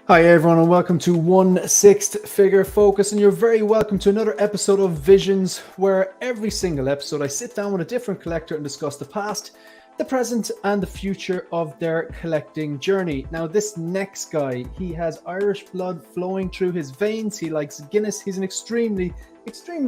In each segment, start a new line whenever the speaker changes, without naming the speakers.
Hi everyone and welcome to 1/6 Figure Focus, and you're very welcome to another episode of Visions, where every single episode I sit down with a different collector and discuss the past, the present and the future of their collecting journey. Now this next guy, he has Irish blood flowing through his veins, he likes Guinness, he's an extremely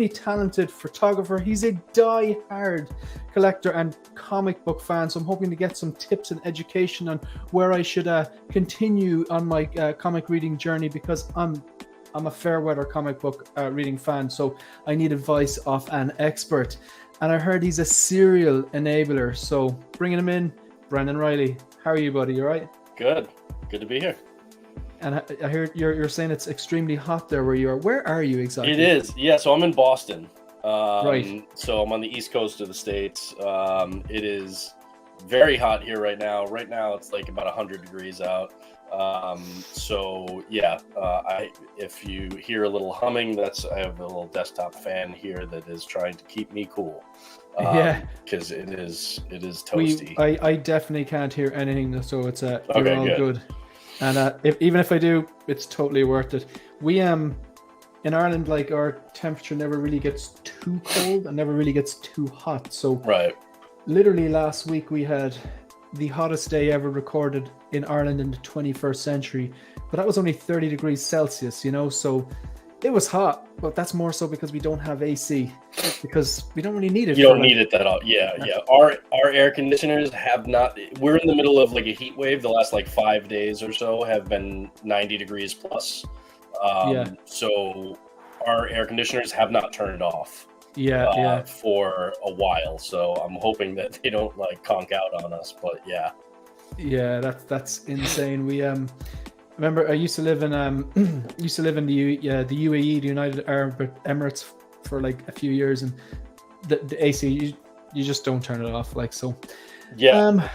talented photographer, he's a die-hard collector and comic book fan, so I'm hoping to get some tips and education on where I should continue on my comic reading journey, because I'm a fair weather comic book reading fan, so I need advice off an expert. And I heard he's a serial enabler, so bringing him in, Brendan Reilly. How are you, buddy? You all right?
Good to be here.
And I heard you're saying it's extremely hot there where you are. Where are you exactly?
It is, yeah. So I'm in Boston.
Right.
So I'm on the east coast of the States. It is very hot here right now. Right now it's like about 100 degrees out. So yeah, if you hear a little humming, I have a little desktop fan here that is trying to keep me cool.
Yeah,
because it is toasty.
I definitely can't hear anything, so it's you're
okay,
all good. And even if I do, it's totally worth it. We in Ireland, like, our temperature never really gets too cold and never really gets too hot. So
right,
literally last week we had the hottest day ever recorded in Ireland in the 21st century, but that was only 30 degrees Celsius, you know, so it was hot, but that's more so because we don't have AC, because we don't really need it.
You don't need it that all. Yeah. Our air conditioners have not. We're in the middle of like a heat wave. The last like 5 days or so have been 90 degrees plus. So our air conditioners have not turned off. For a while. So I'm hoping that they don't like conk out on us. But yeah.
Yeah, that's insane. We remember I used to live in the UAE, the United Arab Emirates, for like a few years, and the AC you just don't turn it off, like, so.
Yeah.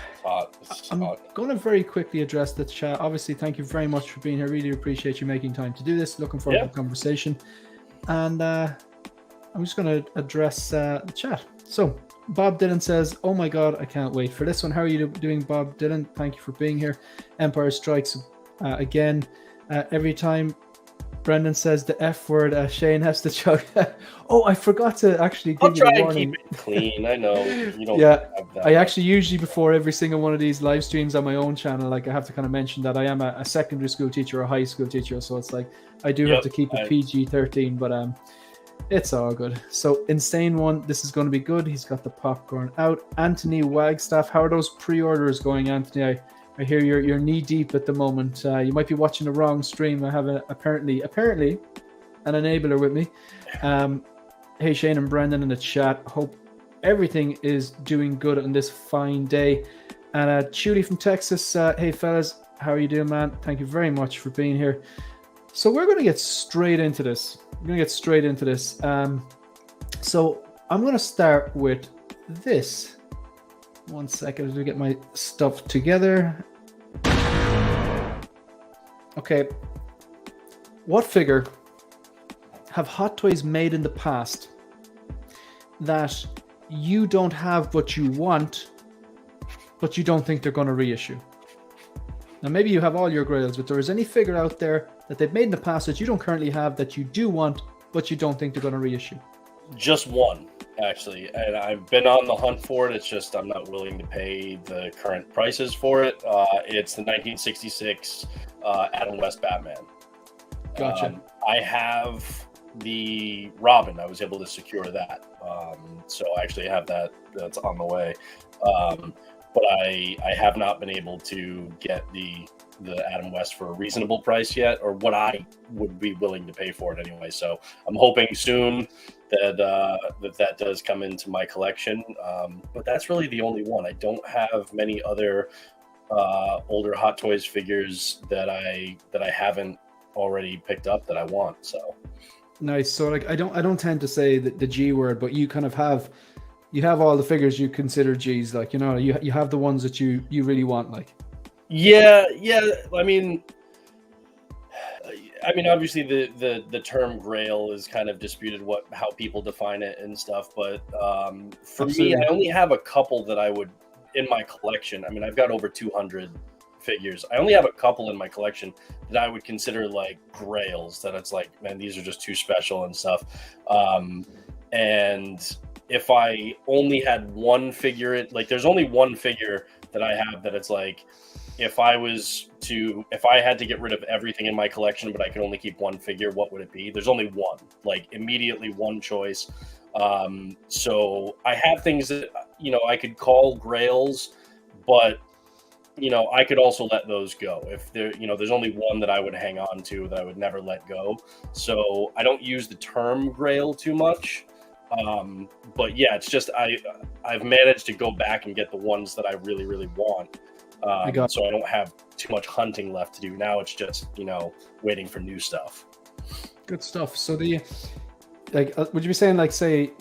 I'm going to very quickly address the chat. Obviously, thank you very much for being here. Really appreciate you making time to do this. Looking forward to the conversation, and I'm just going to address the chat. So Bob Dylan says, "Oh my God, I can't wait for this one." How are you doing, Bob Dylan? Thank you for being here. Empire Strikes again. Every time Brendan says the F word, Shane has to chug. Oh, I forgot to actually give you the warning.
I'll try and keep it clean. I know you don't
have that. I
much.
actually usually, before every single one of these live streams on my own channel, like, I have to kind of mention that I am a secondary school teacher, a high school teacher, so it's like I do have to keep it PG-13, but it's all good. So Insane One, this is going to be good. He's got the popcorn out. Anthony Wagstaff, how are those pre-orders going, Anthony? I hear you're knee deep at the moment. You might be watching the wrong stream. I have apparently an enabler with me. Hey, Shane and Brendan in the chat. Hope everything is doing good on this fine day. And Chudy from Texas. Hey fellas, how are you doing, man? Thank you very much for being here. So we're going to get straight into this. So I'm going to start with this. 1 second to get my stuff together. Okay. What figure have Hot Toys made in the past that you don't have but you want, but you don't think they're going to reissue? Now, maybe you have all your grails, but there is any figure out there that they've made in the past that you don't currently have that you do want, but you don't think they're going to reissue?
Just one, actually, and I've been on the hunt for it. It's just I'm not willing to pay the current prices for it. It's the 1966 Adam West Batman.
Gotcha.
I have the Robin. I was able to secure that, so I actually have that. That's on the way, but I have not been able to get the Adam West for a reasonable price yet, or what I would be willing to pay for it anyway. So I'm hoping soon that that does come into my collection. But that's really the only one. I don't have many other older Hot Toys figures that I haven't already picked up that I want. So
nice. So like I don't tend to say the G word, but you kind of have all the figures you consider G's, like, you know, you have the ones that you really want, like.
Yeah. I mean, obviously the term Grail is kind of disputed how people define it and stuff. But for me, I only have a couple that I would in my collection. I mean, I've got over 200 figures. I only have a couple in my collection that I would consider like grails, that it's like, man, these are just too special and stuff. And if I only had one figure, like there's only one figure that I have that it's like, if I had to get rid of everything in my collection, but I could only keep one figure, what would it be? There's only one, like immediately one choice. So I have things that, I could call grails, but, I could also let those go. If there's only one that I would hang on to that I would never let go. So I don't use the term grail too much. But yeah, it's just, I've managed to go back and get the ones that I really, really want. So I don't have too much hunting left to do. Now it's just, waiting for new stuff.
Good stuff. So would you be saying, like, say,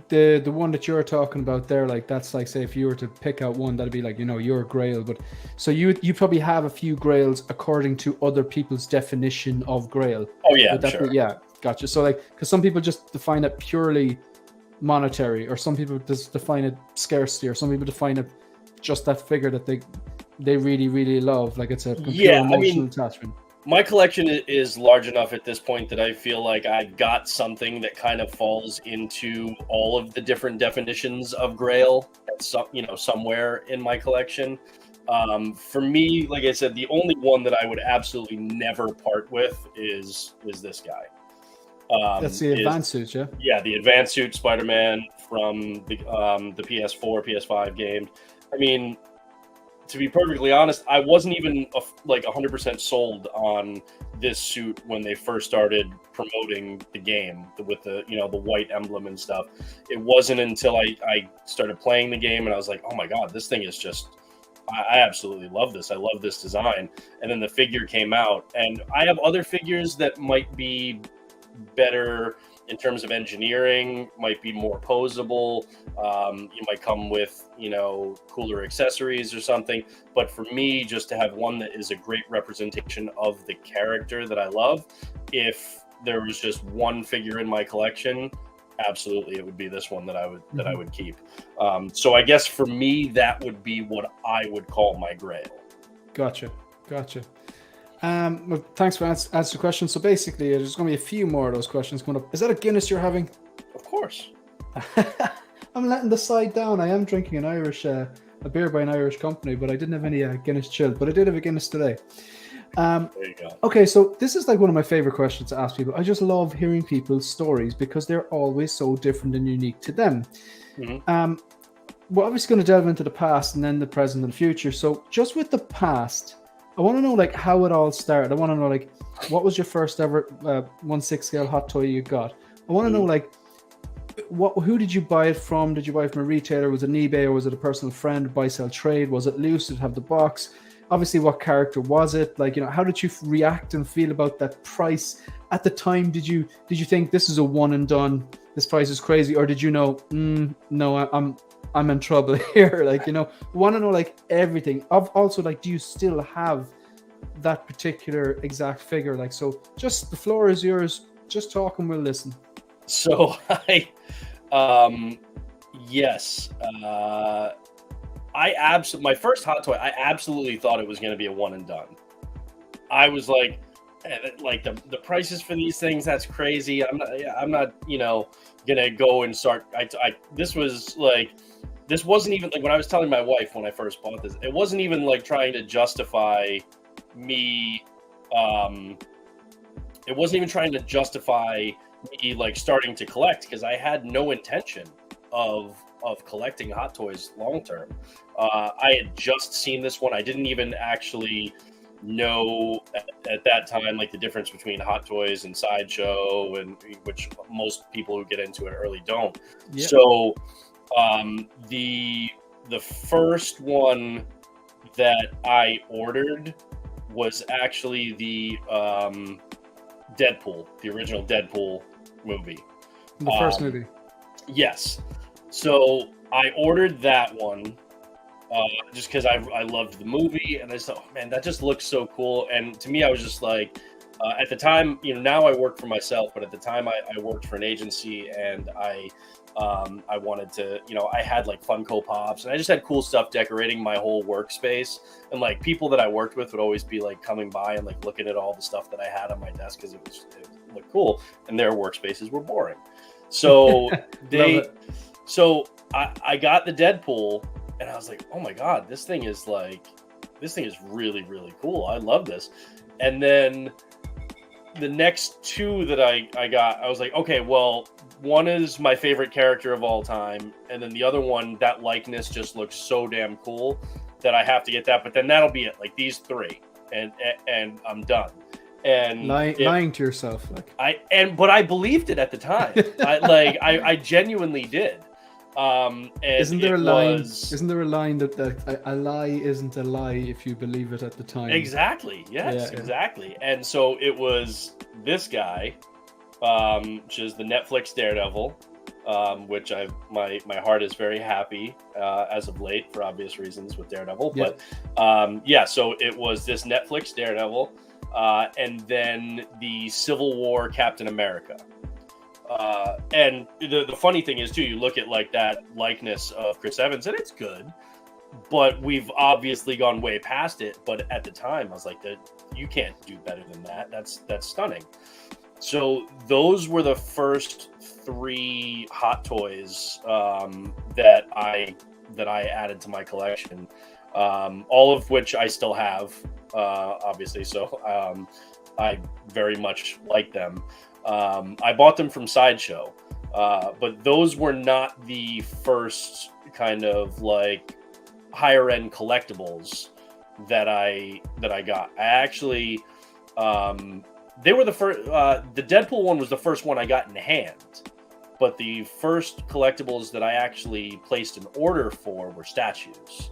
the one that you're talking about there, like, that's like, say, if you were to pick out one, that'd be like, your grail. But so you probably have a few grails according to other people's definition of grail.
Oh yeah, sure.
Yeah, gotcha. So like, because some people just define it purely monetary, or some people just define it scarcity, or some people define it just that figure that they really, really love. Like, it's a pure emotional attachment.
My collection is large enough at this point that I feel like I've got something that kind of falls into all of the different definitions of grail at somewhere in my collection. For me, like I said, the only one that I would absolutely never part with is this guy.
That's the advanced suit, yeah?
Yeah, the advanced suit Spider-Man from the PS4, PS5 game. I mean, to be perfectly honest, I wasn't even 100% sold on this suit when they first started promoting the game with the the white emblem and stuff. It wasn't until I started playing the game and I was like, oh my god, this thing is just, I absolutely love this. I love this design. And then the figure came out, and I have other figures that might be better in terms of engineering, might be more posable. You might come with, cooler accessories or something. But for me, just to have one that is a great representation of the character that I love, if there was just one figure in my collection, absolutely, it would be this one that I would keep. So I guess for me, that would be what I would call my grail. Gotcha.
Well, thanks for answering the question. So basically, there's going to be a few more of those questions coming up. Is that a Guinness you're having?
Of course.
I'm letting the side down. I am drinking an Irish, a beer by an Irish company, but I didn't have any Guinness chilled. But I did have a Guinness today.
There you go.
Okay, so this is like one of my favorite questions to ask people. I just love hearing people's stories because they're always so different and unique to them. Mm-hmm. We're obviously going to delve into the past and then the present and the future. So just with the past, I want to know like how it all started. I want to know like what was your first ever 1/6 scale hot toy you got. I want to know like who did you buy it from? Did you buy it from a retailer? Was it an eBay, or was it a personal friend? Buy, sell, trade? Was it loose? Did it have the box? Obviously, what character was it? Like, how did you react and feel about that price at the time? Did you think this is a one and done? This price is crazy, or did you know? No, I'm in trouble here. Like, want to know like everything. Also, like, do you still have that particular exact figure? Like, so just the floor is yours. Just talk and we'll listen.
So yes. My first hot toy, I absolutely thought it was going to be a one and done. I was like the prices for these things, that's crazy. I'm not, gonna go and start. This wasn't even like when I was telling my wife when I first bought this, it wasn't even like trying to justify me. It wasn't even trying to justify me like starting to collect, because I had no intention of collecting hot toys long term. I had just seen this one. I didn't even actually know at that time like the difference between hot toys and sideshow, and which most people who get into it early don't. Yeah. So the first one that I ordered was actually the Deadpool, the original Deadpool movie.
The first movie.
Yes. So I ordered that one just because I loved the movie, and I thought, oh man, that just looks so cool. And to me, I was just like, At the time, now I work for myself, but at the time I worked for an agency, and I wanted to, I had like Funko Pops, and I just had cool stuff decorating my whole workspace. And like people that I worked with would always be like coming by and like looking at all the stuff that I had on my desk because it looked cool, and their workspaces were boring. So I got the Deadpool, and I was like, oh my God, this thing is really, really cool. I love this. And then the next two that I got, I was like, okay, well, one is my favorite character of all time, and then the other one, that likeness just looks so damn cool that I have to get that. But then that'll be it, like these three, and I'm done. And
lying to yourself, like
but I believed it at the time. I genuinely did. And
isn't there a line that a lie isn't a lie if you believe it at the time?
Exactly. Yes, exactly. And so it was this guy, which is the Netflix Daredevil, which my heart is very happy as of late for obvious reasons with Daredevil.
Yeah.
But so it was this Netflix Daredevil, and then the Civil War Captain America. And the funny thing is too, you look at like that likeness of Chris Evans, and it's good, but we've obviously gone way past it. But at the time, I was like, you can't do better than that. That's stunning. So those were the first three Hot Toys that I added to my collection. All of which I still have, obviously. So I very much like them. I bought them from Sideshow, but those were not the first kind of like higher end collectibles that I got. I actually, they were the first. The Deadpool one was the first one I got in hand, but the first collectibles that I actually placed an order for were statues.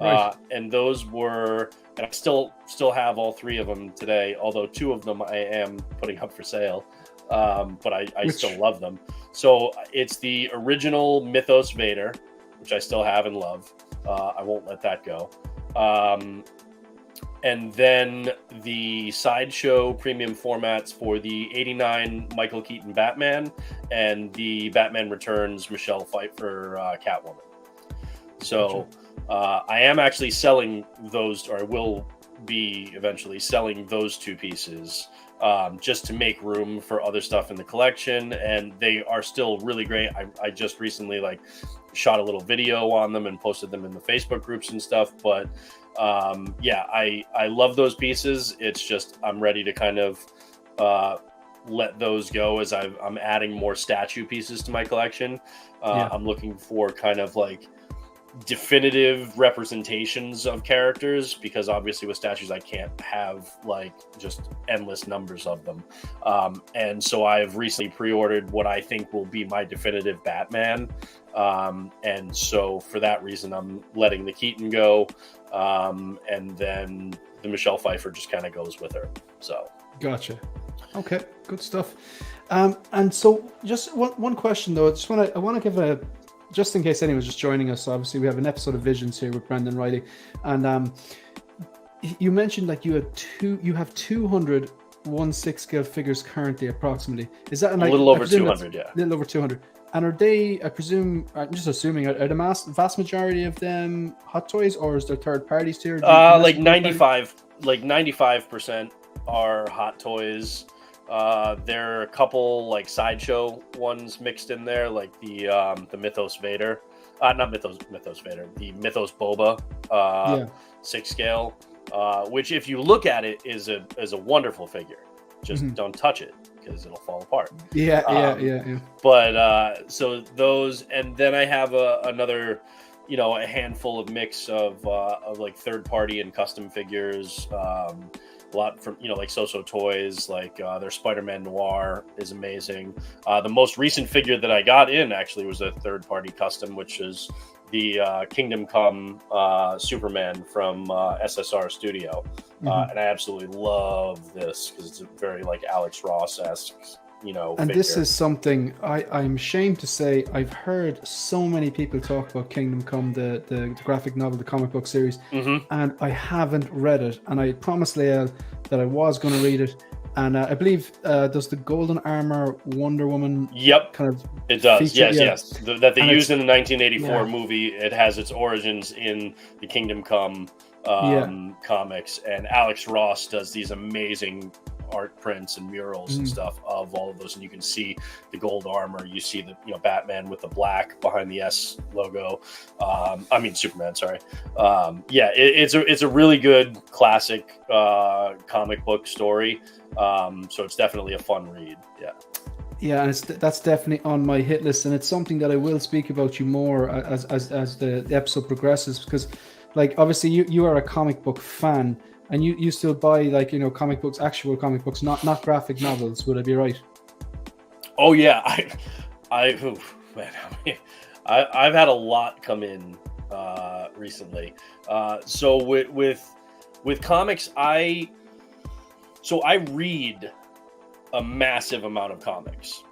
Right.
And those were, and I still have all three of them today, although two of them I am putting up for sale, but I still love them. So it's the original Mythos Vader, which I still have and love. I won't let that go. And then the Sideshow premium formats for the 89 Michael Keaton Batman and the Batman Returns Michelle Pfeiffer Catwoman. So I am actually selling those, or I will be eventually selling those two pieces just to make room for other stuff in the collection. And they are still really great. I just recently shot a little video on them and posted them in the Facebook groups and stuff. But I love those pieces. It's just I'm ready to kind of let those go as I'm adding more statue pieces to my collection. I'm looking for kind of like definitive representations of characters, because obviously with statues I can't have like just endless numbers of them, and so I've recently pre-ordered what I think will be my definitive Batman, and so for that reason I'm letting the Keaton go, and then the Michelle Pfeiffer just kind of goes with her. So
gotcha. Okay, good stuff. And so just one question though, I want to give a, just in case anyone's just joining us, obviously we have an episode of Visions here with Brendan Reilly, and you mentioned like you have 200 1/6 scale figures currently, approximately. Is that
a little over 200? Yeah,
a little over 200. And are they, I presume, I'm just assuming, are the vast majority of them Hot Toys, or is there third parties here?
Like 95% are Hot Toys. There are a couple like Sideshow ones mixed in there, like the Mythos Vader, not Mythos Vader, the Mythos Boba 6 scale, which if you look at it is a wonderful figure. Just don't touch it because it'll fall apart. Yeah. But so those, and then I have another, a handful of mix of like third party and custom figures. A lot from like So Toys, like their Spider-Man Noir is amazing. The most recent figure that I got in actually was a third-party custom, which is the Kingdom Come Superman from SSR Studio, and I absolutely love this because it's a very like Alex Ross-esque, and
figure. This is something I'm ashamed to say I've heard so many people talk about Kingdom Come, the graphic novel, the comic book series, and I haven't read it. And I promised Lael that I was going to read it, And I believe does the golden armor Wonder Woman?
Yep,
kind of
it does.
feature?
Yes. That they
And
used in the 1984
yeah.
movie. It has its origins in the Kingdom Come comics, and Alex Ross does these amazing art prints and murals and stuff of all of those, and you can see the gold armor. You see the Batman with the black behind the S logo. Superman. Sorry. It's a really good classic comic book story. So it's definitely a fun read.
Yeah, and that's definitely on my hit list, and it's something that I will speak about you more as the episode progresses, because like obviously you are a comic book fan, and you still buy like comic books, actual comic books, not graphic novels. Would I be right?
Oh yeah, I've had a lot come in recently. So with comics, I read a massive amount of comics.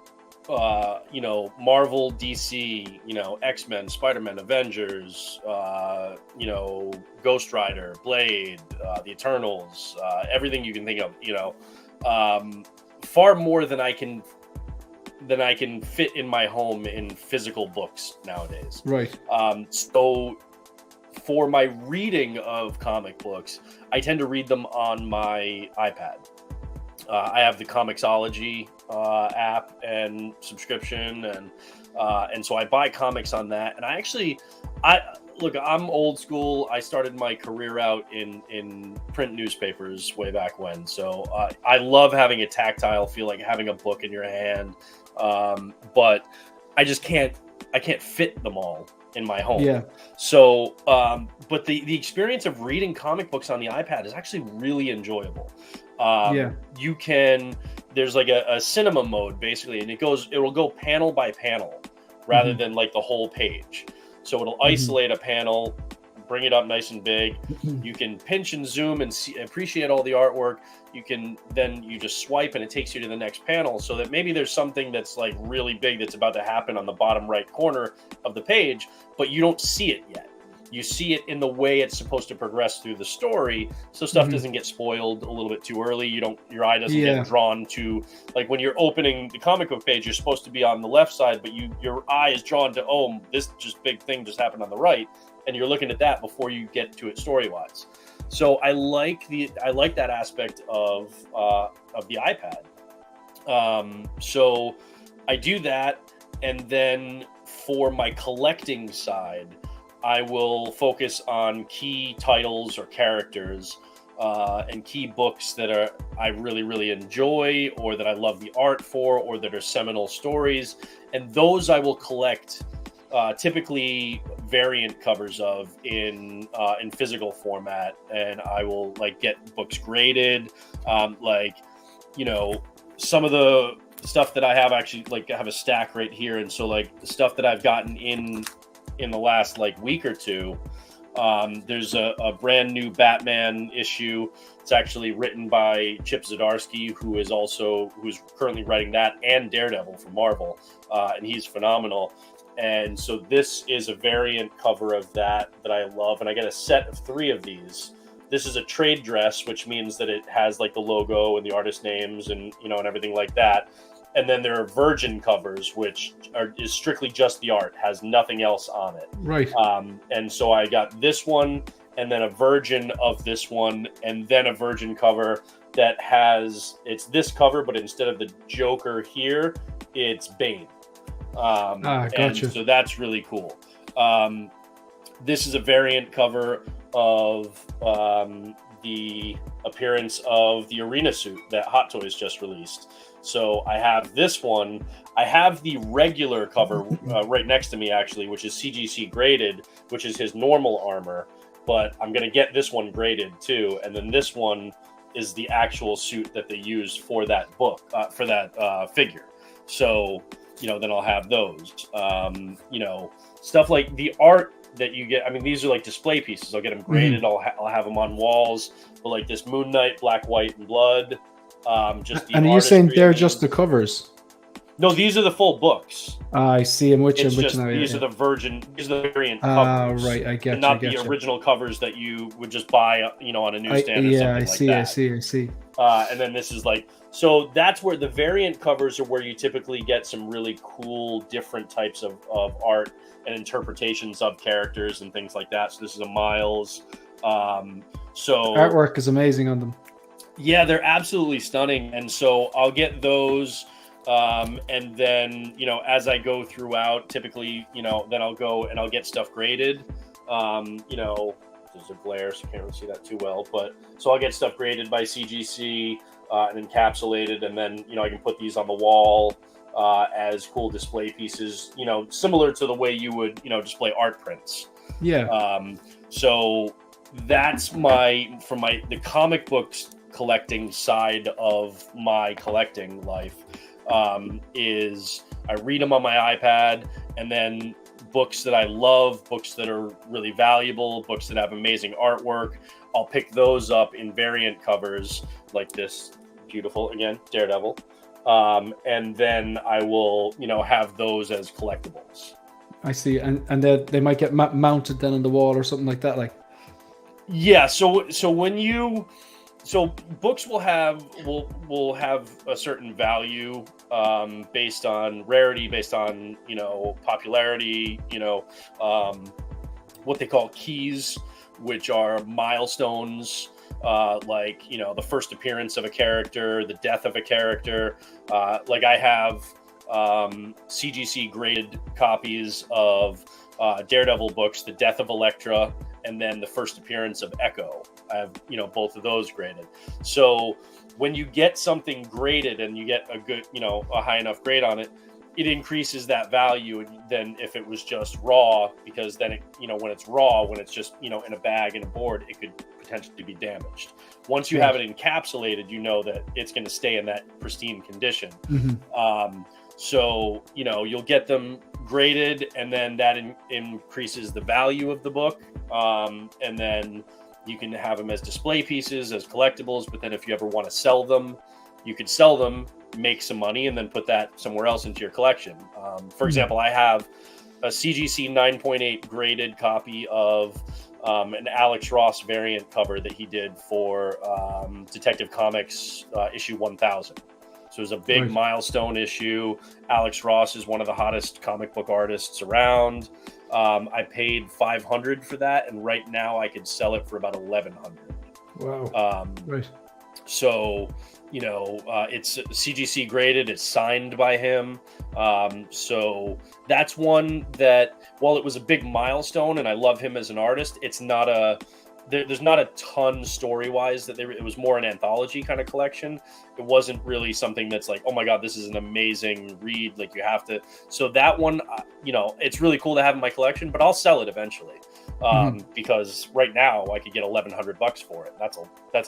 Marvel, DC, X-Men, Spider-Man, Avengers, Ghost Rider, Blade, the Eternals, everything you can think of, far more than I can fit in my home in physical books nowadays.
Right.
So for my reading of comic books, I tend to read them on my iPad. I have the Comixology app and subscription, and so I buy comics on that. And I'm old school. I started my career out in print newspapers way back when, so I love having a tactile feel, like having a book in your hand. But I just can't fit them all in my home. Yeah. So, but the experience of reading comic books on the iPad is actually really enjoyable. There's like a cinema mode basically, and it will go panel by panel rather than like the whole page. So it'll isolate a panel, bring it up nice and big. You can pinch and zoom and appreciate all the artwork. You just swipe and it takes you to the next panel, so that maybe there's something that's like really big that's about to happen on the bottom right corner of the page, but you don't see it yet. You see it in the way it's supposed to progress through the story, so stuff doesn't get spoiled a little bit too early. Your eye doesn't get drawn to, like when you're opening the comic book page, you're supposed to be on the left side, but your eye is drawn to, oh, this just big thing just happened on the right, and you're looking at that before you get to it story wise. So I like that aspect of the iPad. So I do that, and then for my collecting side, I will focus on key titles or characters and key books that I really, really enjoy, or that I love the art for, or that are seminal stories. And those I will collect typically variant covers of in physical format, and I will like get books graded. Some of the stuff that I have, actually, like I have a stack right here, and so like the stuff that I've gotten in the last like week or two, there's a brand new Batman issue. It's actually written by Chip Zdarsky, who's currently writing that, and Daredevil for Marvel, and he's phenomenal. And so this is a variant cover of that I love, and I get a set of 3 of these. This is a trade dress, which means that it has like the logo and the artist names and and everything like that. And then there are virgin covers, which is strictly just the art, has nothing else on it.
Right.
And so I got this one, and then a virgin of this one, and then a virgin cover that it's this cover, but instead of the Joker here, it's Bane.
Gotcha.
And so that's really cool. This is a variant cover of the appearance of the arena suit that Hot Toys just released. So I have this one. I have the regular cover right next to me, actually, which is CGC graded, which is his normal armor. But I'm going to get this one graded too. And then this one is the actual suit that they used for that book, for that figure. So, then I'll have those. Stuff like the art that you get. I mean, these are like display pieces. I'll get them graded. I'll have them on walls. But like this Moon Knight, Black, White, and Blood. And
are you saying they're just the covers?
No, these are the full books.
I see. And which
It's
which
just
now?
these are the these are the variant covers.
Right. I get
and
you.
not the original covers that you would just buy, on a newsstand or something like that.
I see.
And then this is so that's where the variant covers are, where you typically get some really cool, different types of art and interpretations of characters and things like that. So this is a Miles. So
artwork is amazing on them.
Yeah, they're absolutely stunning. And so I'll get those. And then, as I go throughout, typically, then I'll go and I'll get stuff graded. There's a glare, so you can't really see that too well. But so I'll get stuff graded by CGC and encapsulated. And then, I can put these on the wall as cool display pieces, similar to the way you would, display art prints.
Yeah.
So that's the comic books collecting side of my collecting life. Is I read them on my iPad, and then books that I love, books that are really valuable, books that have amazing artwork, I'll pick those up in variant covers like this beautiful, again, Daredevil. And then I will, have those as collectibles.
I see. And they might get mounted then on the wall or something like that.
Yeah. So books will have a certain value based on rarity, based on popularity, what they call keys, which are milestones, the first appearance of a character, the death of a character. I have CGC graded copies of Daredevil books, the death of Elektra, and then the first appearance of Echo. I have, both of those graded. So when you get something graded and you get a good, a high enough grade on it, it increases that value than if it was just raw, because then it, when it's raw, when it's just, in a bag and a board, it could potentially be damaged. Once you have it encapsulated, that it's going to stay in that pristine condition. Mm-hmm. So, you'll get them graded, and then that increases the value of the book. And then you can have them as display pieces, as collectibles. But then if you ever want to sell them, you could sell them, make some money, and then put that somewhere else into your collection. For example, I have a CGC 9.8 graded copy of an Alex Ross variant cover that he did for Detective Comics issue 1000. So it was a big milestone issue. Alex Ross is one of the hottest comic book artists around. I paid $500 for that, and right now I could sell it for about $1,100.
Wow.
So, it's CGC graded. It's signed by him. So that's one that, while it was a big milestone and I love him as an artist, it's not there's not a ton story-wise that it was more an anthology kind of collection. It wasn't really something that's like, oh my God, this is an amazing read. You have to. So that one, it's really cool to have in my collection, but I'll sell it eventually because right now I could get $1,100 for it. That's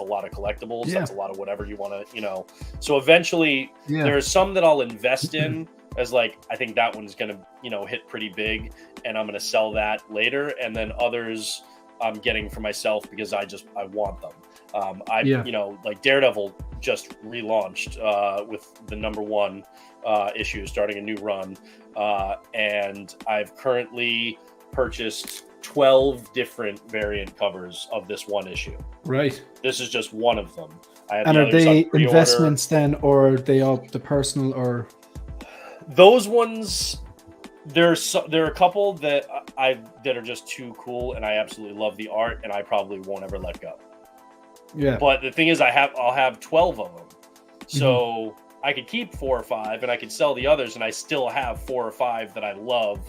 a lot of collectibles. Yeah. That's a lot of whatever you want to, So eventually there's some that I'll invest in as I think that one's going to, hit pretty big, and I'm going to sell that later. And then others I'm getting for myself because I want them. Daredevil just relaunched with the #1 issue, starting a new run. And I've currently purchased 12 different variant covers of this one issue.
Right.
This is just one of them.
And are they investments then, or are they all the personal, or?
Those ones, there are a couple that are just too cool, and I absolutely love the art, and I probably won't ever let go.
Yeah.
But the thing is, I'll have 12 of them, so I could keep 4 or 5, and I could sell the others, and I still have 4 or 5 that I love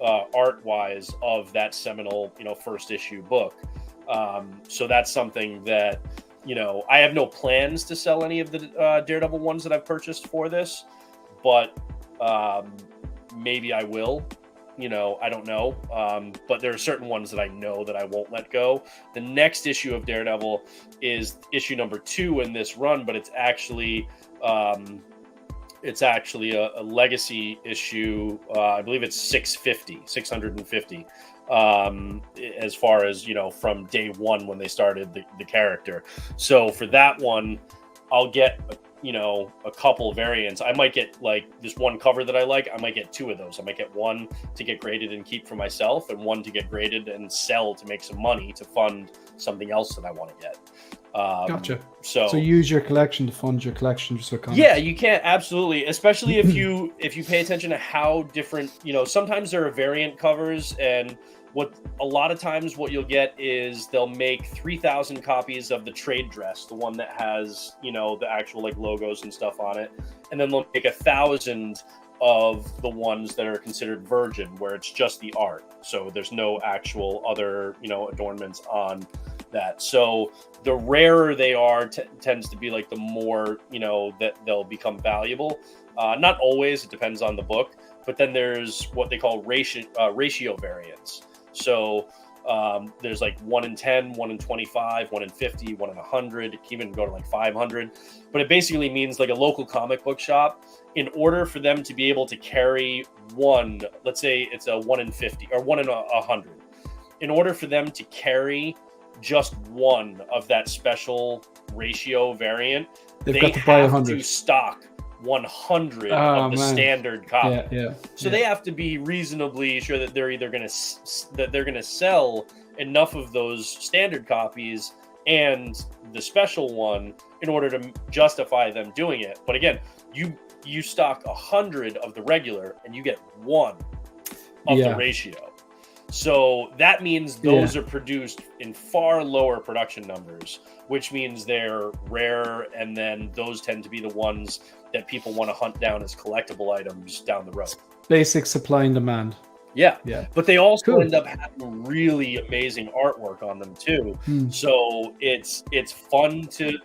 art wise of that seminal first issue book. So that's something that I have no plans to sell any of the Daredevil ones that I've purchased for this, but maybe I will. I don't know. But there are certain ones that I know that I won't let go. The next issue of Daredevil is issue number 2 in this run, but it's actually a legacy issue. I believe it's 650, as far as, from day one when they started the character. So for that one, I'll get a couple variants. I might get like this one cover that I like. I might get 2 of those. I might get one to get graded and keep for myself, and one to get graded and sell to make some money to fund something else that I want to get.
Gotcha.
So
use your collection to fund your collection. So
yeah, you can, absolutely, especially if you pay attention to how different, sometimes there are variant covers, and a lot of times what you'll get is they'll make 3,000 copies of the trade dress, the one that has, the actual like logos and stuff on it. And then they'll make 1,000 of the ones that are considered virgin, where it's just the art. So there's no actual other, adornments on that. So the rarer they are tends to be like the more, that they'll become valuable. Not always, it depends on the book, but then there's what they call ratio variants. So there's like 1 in 10, 1 in 25, 1 in 50, 1 in 100. It can even go to like 500. But it basically means like a local comic book shop, in order for them to be able to carry one, let's say it's a 1 in 50 or 1 in 100. In order for them to carry just one of that special ratio variant, they
got to buy 100.
To stock 100 of the standard copy. So they have to be reasonably sure that they're either going to sell enough of those standard copies and the special one in order to justify them doing it. But again, you stock 100 of the regular and you get 1 of the ratio. So that means those are produced in far lower production numbers, which means they're rare, and then those tend to be the ones that people want to hunt down as collectible items down the road.
Basic supply and demand.
Yeah. But they also end up having really amazing artwork on them too. So it's fun to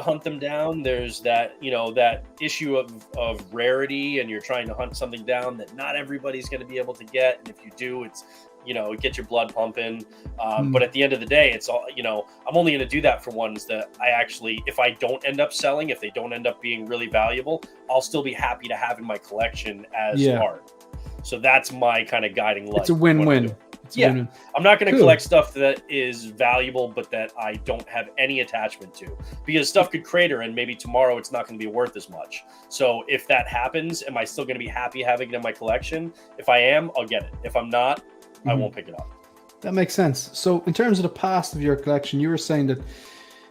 hunt them down. There's that, that issue of rarity, and you're trying to hunt something down that not everybody's going to be able to get. And if you do, it's, it gets your blood pumping. But at the end of the day, it's all, I'm only going to do that for ones that I actually, if I don't end up selling, if they don't end up being really valuable, I'll still be happy to have in my collection as art. So that's my kind of guiding light.
It's a win-win.
I'm not going to collect stuff that is valuable, but that I don't have any attachment to, because stuff could crater and maybe tomorrow it's not going to be worth as much. So if that happens, am I still going to be happy having it in my collection? If I am, I'll get it. If I'm not, I won't pick it up.
That makes sense. So in terms of the past of your collection, you were saying that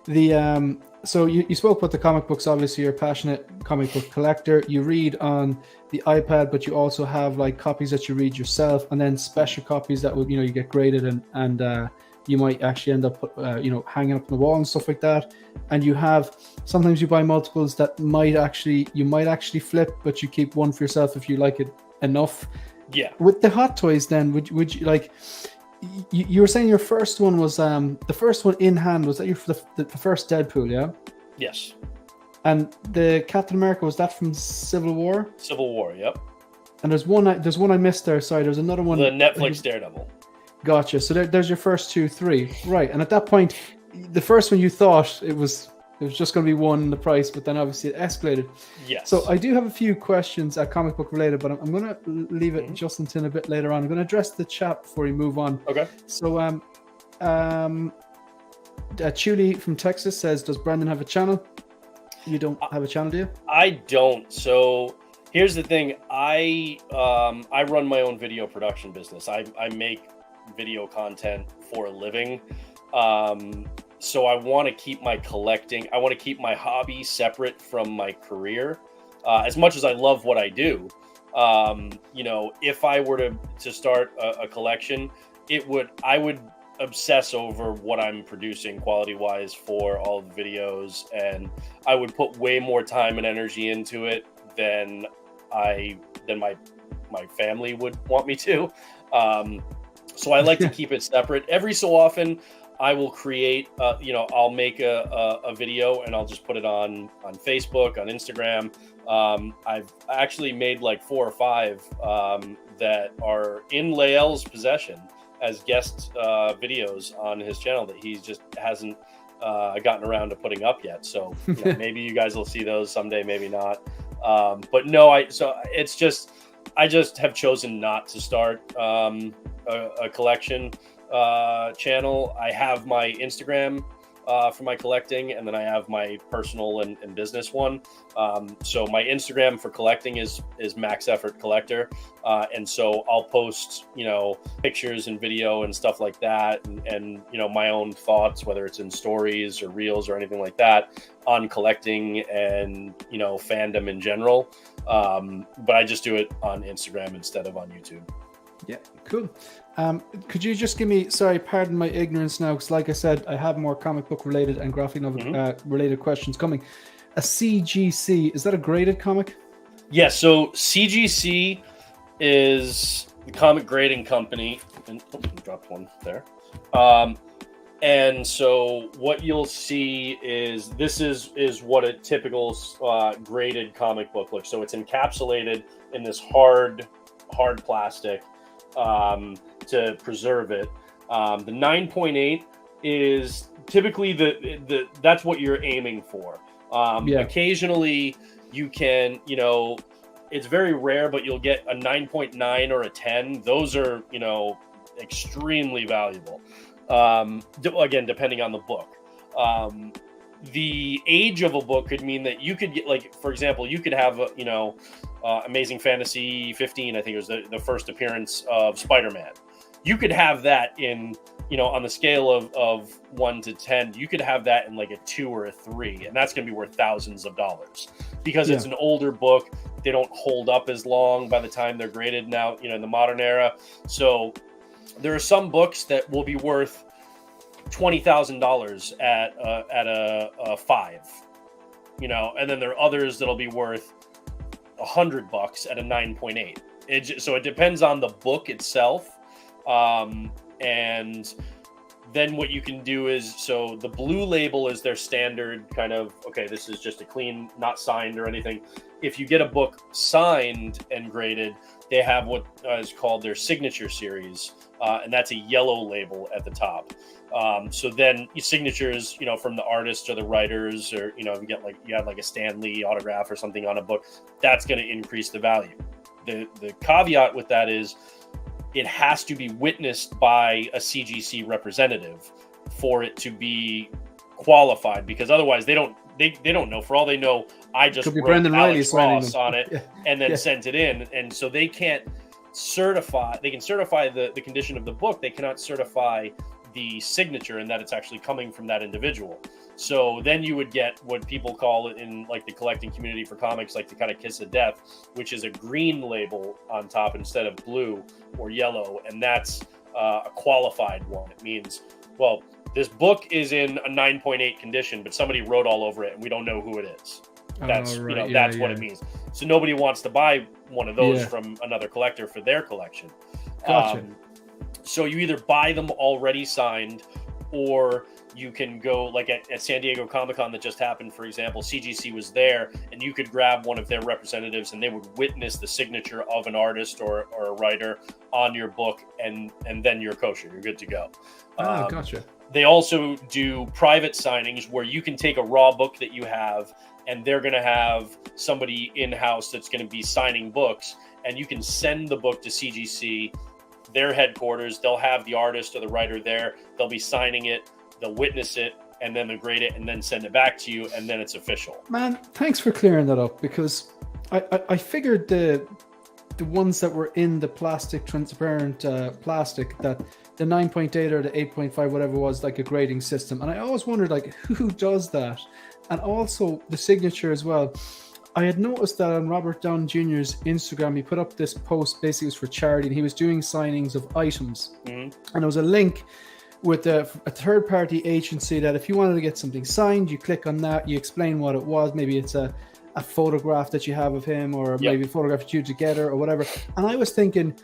the so you spoke about the comic books. Obviously, you're a passionate comic book collector. You read on the iPad, but you also have like copies that you read yourself, and then special copies that would, you get graded, and you might actually end up hanging up on the wall and stuff like that. And you have, sometimes you buy multiples that you might actually flip, but you keep one for yourself if you like it enough.
Yeah.
With the Hot Toys, then would you like? You were saying your first one was the first one in hand, was that the first Deadpool, yeah?
Yes.
And the Captain America, was that from Civil War?
Civil War, yep.
And there's one I missed there. Sorry, there's another one.
The Netflix Daredevil.
Gotcha. So there's your first 2, 3, right? And at that point, the first one you thought it was just going to be one in the price, but then obviously it escalated.
Yes.
So I do have a few questions comic book related, but I'm going to leave it just until a bit later on. I'm going to address the chat before we move on.
Okay.
So Chuli from Texas says, does Brendan have a channel? You don't have a channel, do you?
I don't. So here's the thing. I run my own video production business. I make video content for a living. So I want to keep my collecting. I want to keep my hobby separate from my career. As much as I love what I do, if I were to start a collection, I would obsess over what I'm producing quality-wise for all the videos, and I would put way more time and energy into it than my family would want me to. So I like to keep it separate. Every so often, I will create, I'll make a video and I'll just put it on Facebook, on Instagram. I've actually made like 4 or 5 that are in Lael's possession as guest videos on his channel that he just hasn't gotten around to putting up yet. So maybe you guys will see those someday, maybe not. But no, I just have chosen not to start a collection channel. I have my Instagram for my collecting, and then I have my personal and business one. So my Instagram for collecting is Max Effort Collector, and so I'll post pictures and video and stuff like that, and my own thoughts, whether it's in stories or reels or anything like that, on collecting and fandom in general. But I just do it on Instagram instead of on YouTube.
Yeah, cool. Could you just give me, sorry, pardon my ignorance now, because like I said, I have more comic book related and graphic novel related questions coming. A CGC, is that a graded comic?
Yeah, so CGC is the comic grading company. And, dropped one there. And so what you'll see is this is what a typical graded comic book looks. So it's encapsulated in this hard plastic to preserve it. The 9.8 is typically the that's what you're aiming for. Occasionally you can, it's very rare, but you'll get a 9.9 or a 10. Those are, extremely valuable. Again, depending on the book. The age of a book could mean that you could get, like, for example, you could have, Amazing Fantasy 15, I think it was the first appearance of Spider-Man. You could have that in, on the scale of 1 to 10, you could have that in like a 2 or a 3, and that's going to be worth thousands of dollars because it's an older book. They don't hold up as long by the time they're graded now, in the modern era. So there are some books that will be worth $20,000 at a 5, and then there are others that'll be worth $100 at a 9.8. So it depends on the book itself. And then what you can do is, so the blue label is their standard kind of, okay, this is just a clean, not signed or anything. If you get a book signed and graded, they have what is called their signature series. And that's a yellow label at the top. So then your signatures, from the artists or the writers, or, you have like a Stan Lee autograph or something on a book, that's going to increase the value. The caveat with that is it has to be witnessed by a CGC representative for it to be qualified, because otherwise they don't know. For all they know, I just wrote
BRENDAN REILLY
Ross on it and then sent it in. And so they can't certify, they can certify the condition of the book. They cannot certify the signature and that it's actually coming from that individual. So then you would get what people call it in like the collecting community for comics, like the kind of kiss of death, which is a green label on top instead of blue or yellow. And that's a qualified one. It means, well, this book is in a 9.8 condition, but somebody wrote all over it and we don't know who it is. That's, that's what it means. So nobody wants to buy one of those from another collector for their collection.
Gotcha.
So you either buy them already signed, or you can go like at San Diego Comic-Con that just happened, for example, CGC was there and you could grab one of their representatives and they would witness the signature of an artist or a writer on your book, and then you're kosher. You're good to go.
Gotcha.
They also do private signings where you can take a raw book that you have and they're going to have somebody in-house that's going to be signing books, and you can send the book to CGC, their headquarters. They'll have the artist or the writer there. They'll be signing it. They'll witness it, and then they'll grade it, and then send it back to you, and then it's official.
Man, thanks for clearing that up, because I figured the ones that were in the plastic, transparent plastic, that the 9.8 or the 8.5, whatever it was, like a grading system. And I always wondered, like, who does that? And also the signature as well. I had noticed that on Robert Downey Jr.'s Instagram, he put up this post, basically it was for charity, and he was doing signings of items. And there was a link with a third-party agency that if you wanted to get something signed, you click on that, you explain what it was. Maybe it's a photograph that you have of him, or maybe a photograph of you together or whatever. And I was thinking,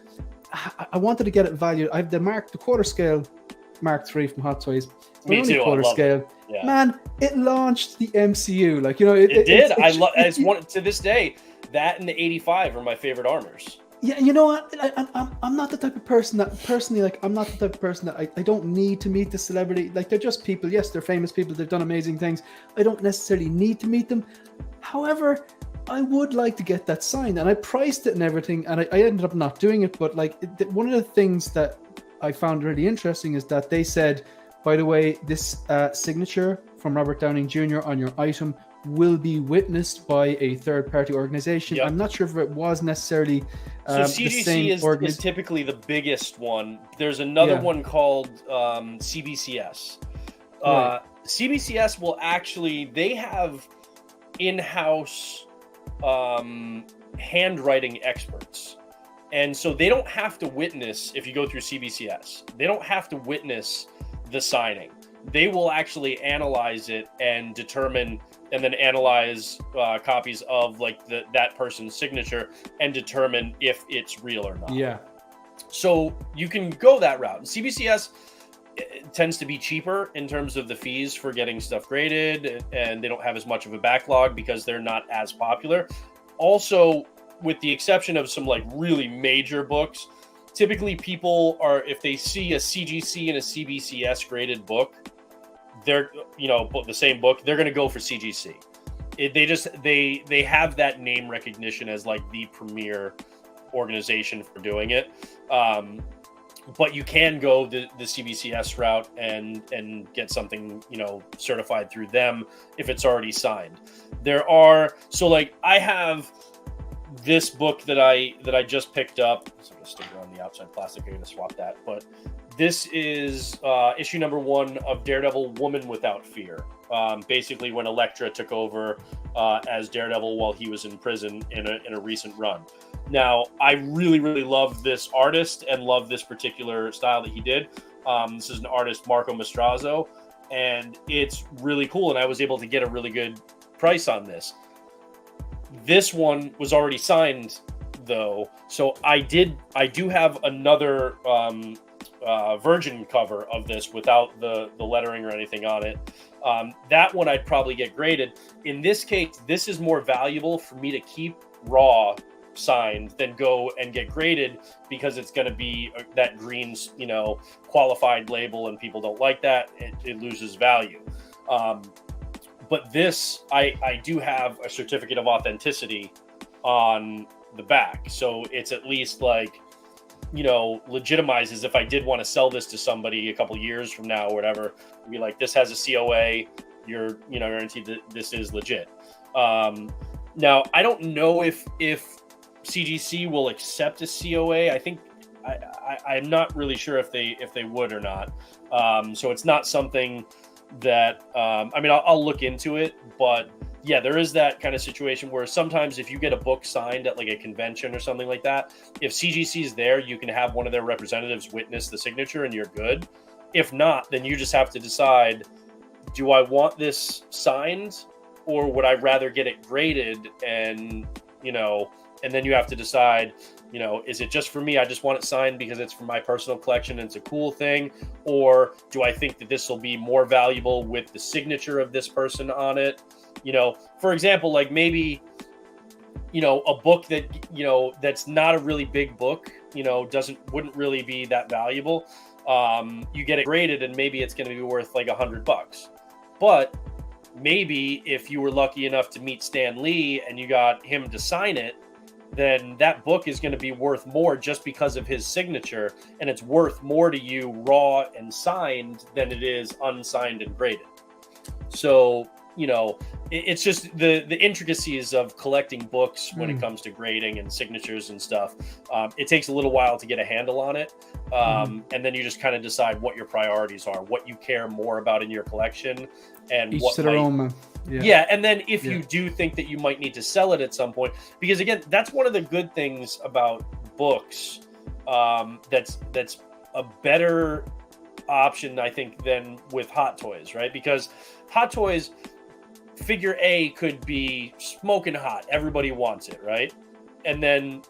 I wanted to get it valued. I have the quarter scale Mark III from Hot Toys.
Me too.
Quarter scale.
Yeah.
Man, it launched the MCU. Like,
it did. I love. It's one to this day. That and the 85 are my favorite armors.
Yeah, you know what? I'm not the type of person that personally, like, I'm not the type of person that I don't need to meet the celebrity. Like, they're just people. Yes, they're famous people. They've done amazing things. I don't necessarily need to meet them. However, I would like to get that signed, and I priced it and everything, and I ended up not doing it. But like, one of the things that I found really interesting is that they said By the way, this signature from Robert Downing Jr. on your item will be witnessed by a third-party organization.
Yep.
I'm not sure if it was necessarily
so CGC is typically the biggest one. There's another one called CBCS.
Right.
CBCS will actually, they have in-house handwriting experts. And so they don't have to witness, if you go through CBCS, they don't have to witness the signing. They will actually analyze it and determine, and then analyze copies of like that person's signature and determine if it's real or not.
Yeah.
So you can go that route. CBCS tends to be cheaper in terms of the fees for getting stuff graded, and they don't have as much of a backlog because they're not as popular. Also, with the exception of some like really major books, typically people are, if they see a CGC and a CBCS graded book, they're, you know, the same book, they're going to go for CGC. They have that name recognition as like the premier organization for doing it. But you can go the CBCS route and get something, you know, certified through them if it's already signed. There are, so like I have this book that I just picked up. So I'm gonna stick it on the outside plastic. I'm gonna swap that. But this is issue number 1 of Daredevil: Woman Without Fear. Basically, when Elektra took over as Daredevil while he was in prison in a recent run. Now, I really, really love this artist and love this particular style that he did. This is an artist, Marco Mastrazzo, and it's really cool. And I was able to get a really good price on this. This one was already signed, though, so I do have another virgin cover of this without the lettering or anything on it. That one I'd probably get graded. In this case, this is more valuable for me to keep raw signed than go and get graded, because it's going to be that green, you know, qualified label, and people don't like that. It loses value. But this, I do have a certificate of authenticity on the back. So it's at least like, you know, legitimizes if I did want to sell this to somebody a couple years from now or whatever, be like, this has a COA, you're, you know, guaranteed that this is legit. Now, I don't know if CGC will accept a COA. I think I'm not really sure if they would or not. So it's not something that I mean, I'll look into it, but yeah, there is that kind of situation where sometimes if you get a book signed at like a convention or something like that, if CGC is there, you can have one of their representatives witness the signature and you're good. If not, then you just have to decide, do I want this signed, or would I rather get it graded? And, you know, and then you have to decide, you know, is it just for me? I just want it signed because it's for my personal collection and it's a cool thing. Or do I think that this will be more valuable with the signature of this person on it? You know, for example, like maybe, you know, a book that, you know, that's not a really big book, you know, wouldn't really be that valuable. You get it graded and maybe it's going to be worth like $100. But maybe if you were lucky enough to meet Stan Lee and you got him to sign it, then that book is going to be worth more just because of his signature, and it's worth more to you raw and signed than it is unsigned and graded. So, you know, it's just the intricacies of collecting books when it comes to grading and signatures and stuff. It takes a little while to get a handle on it. And then you just kind of decide what your priorities are, what you care more about in your collection, and
each
what
to their own.
Yeah, and then if you do think that you might need to sell it at some point, because again, that's one of the good things about books. That's a better option, I think, than with Hot Toys, right? Because Hot Toys, figure A could be smoking hot, everybody wants it, right? And then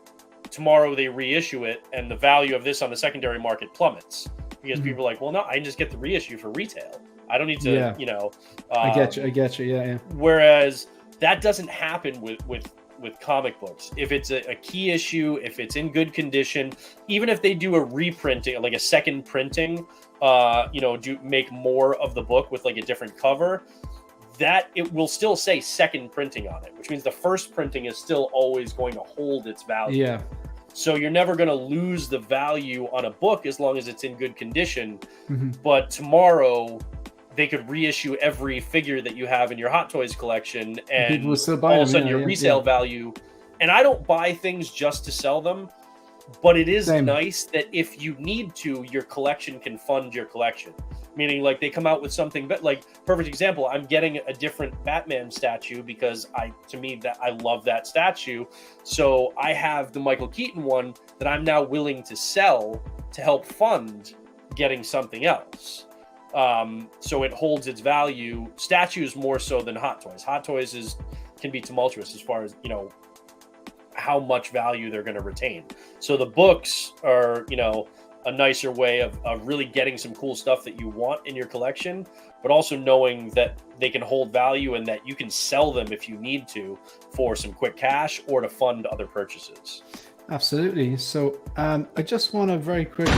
tomorrow they reissue it, and the value of this on the secondary market plummets because people are like, well, no, I can just get the reissue for retail. I don't need to, you know.
I get you. Yeah.
Whereas that doesn't happen with comic books. If it's a key issue, if it's in good condition, even if they do a reprinting, like a second printing, you know, make more of the book with like a different cover, that it will still say second printing on it, which means the first printing is still always going to hold its value.
Yeah.
So you're never going to lose the value on a book as long as it's in good condition. But tomorrow they could reissue every figure that you have in your Hot Toys collection, and
people will still buy
all
them,
of a sudden your resale value. And I don't buy things just to sell them, but it is nice that if you need to, your collection can fund your collection. Meaning, like, they come out with something, but like, perfect example, I'm getting a different Batman statue because I love that statue. So I have the Michael Keaton one that I'm now willing to sell to help fund getting something else. So it holds its value. Statues more so than Hot Toys. Hot Toys can be tumultuous as far as, how much value they're going to retain. So the books are, a nicer way of really getting some cool stuff that you want in your collection, but also knowing that they can hold value and that you can sell them if you need to for some quick cash or to fund other purchases.
Absolutely. So I just want to very quickly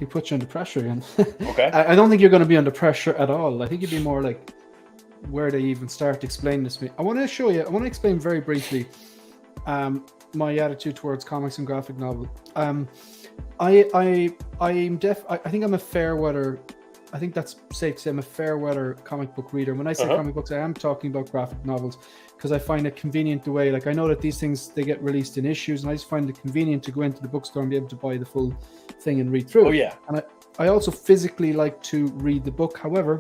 put you under pressure again.
Okay.
I don't think you're going to be under pressure at all. I think you'd be more like, where they even start explaining this to me. I want to explain very briefly my attitude towards comics and graphic novel. I think I'm a fair weather. I think that's safe to say I'm a fair weather comic book reader. When I say comic books, I am talking about graphic novels because I find it convenient the way, like, I know that these things, they get released in issues, and I just find it convenient to go into the bookstore and be able to buy the full thing and read through.
Oh yeah.
And I also physically like to read the book. However,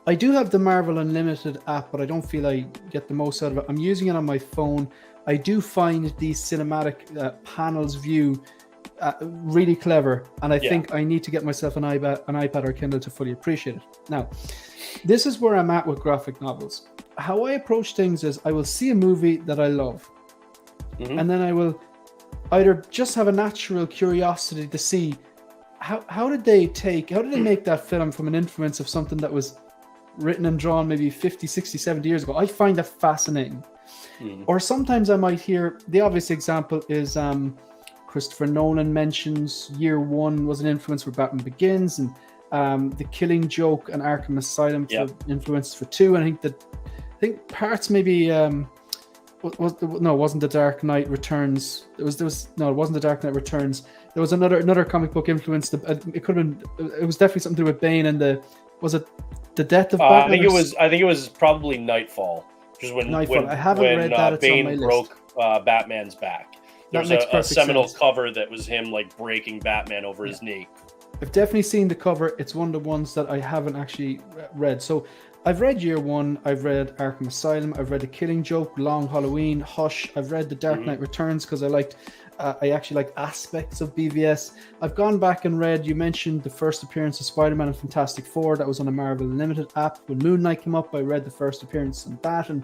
I do have the Marvel Unlimited app, but I don't feel I get the most out of it. I'm using it on my phone. I do find the cinematic panels view really clever, and I think I need to get myself an iPad or Kindle to fully appreciate it. Now, this is where I'm at with graphic novels. How I approach things is I will see a movie that I love, and then I will either just have a natural curiosity to see how did they make that film from an influence of something that was written and drawn maybe 50, 60, 70 years ago. I find that fascinating. Or sometimes I might hear, the obvious example is Christopher Nolan mentions Year One was an influence for Batman Begins, and The Killing Joke and Arkham Asylum for influences for 2. And I think parts maybe it wasn't The Dark Knight Returns. It wasn't The Dark Knight Returns. There was another comic book influence. It could have been. It was definitely something to do with Bane and the death of Batman.
I think it was probably Nightfall. Because when
I haven't read that. It's
Bane
on my
broke
list.
Batman's back, there was a seminal cover that was him like breaking Batman over his knee.
I've definitely seen the cover. It's one of the ones that I haven't actually read. So I've read Year One. I've read Arkham Asylum. I've read The Killing Joke, Long Halloween, Hush. I've read The Dark Knight Returns because I actually liked aspects of BVS. I've gone back and read, you mentioned the first appearance of Spider-Man and Fantastic Four. That was on a Marvel Unlimited app. When Moon Knight came up, I read the first appearance on that. And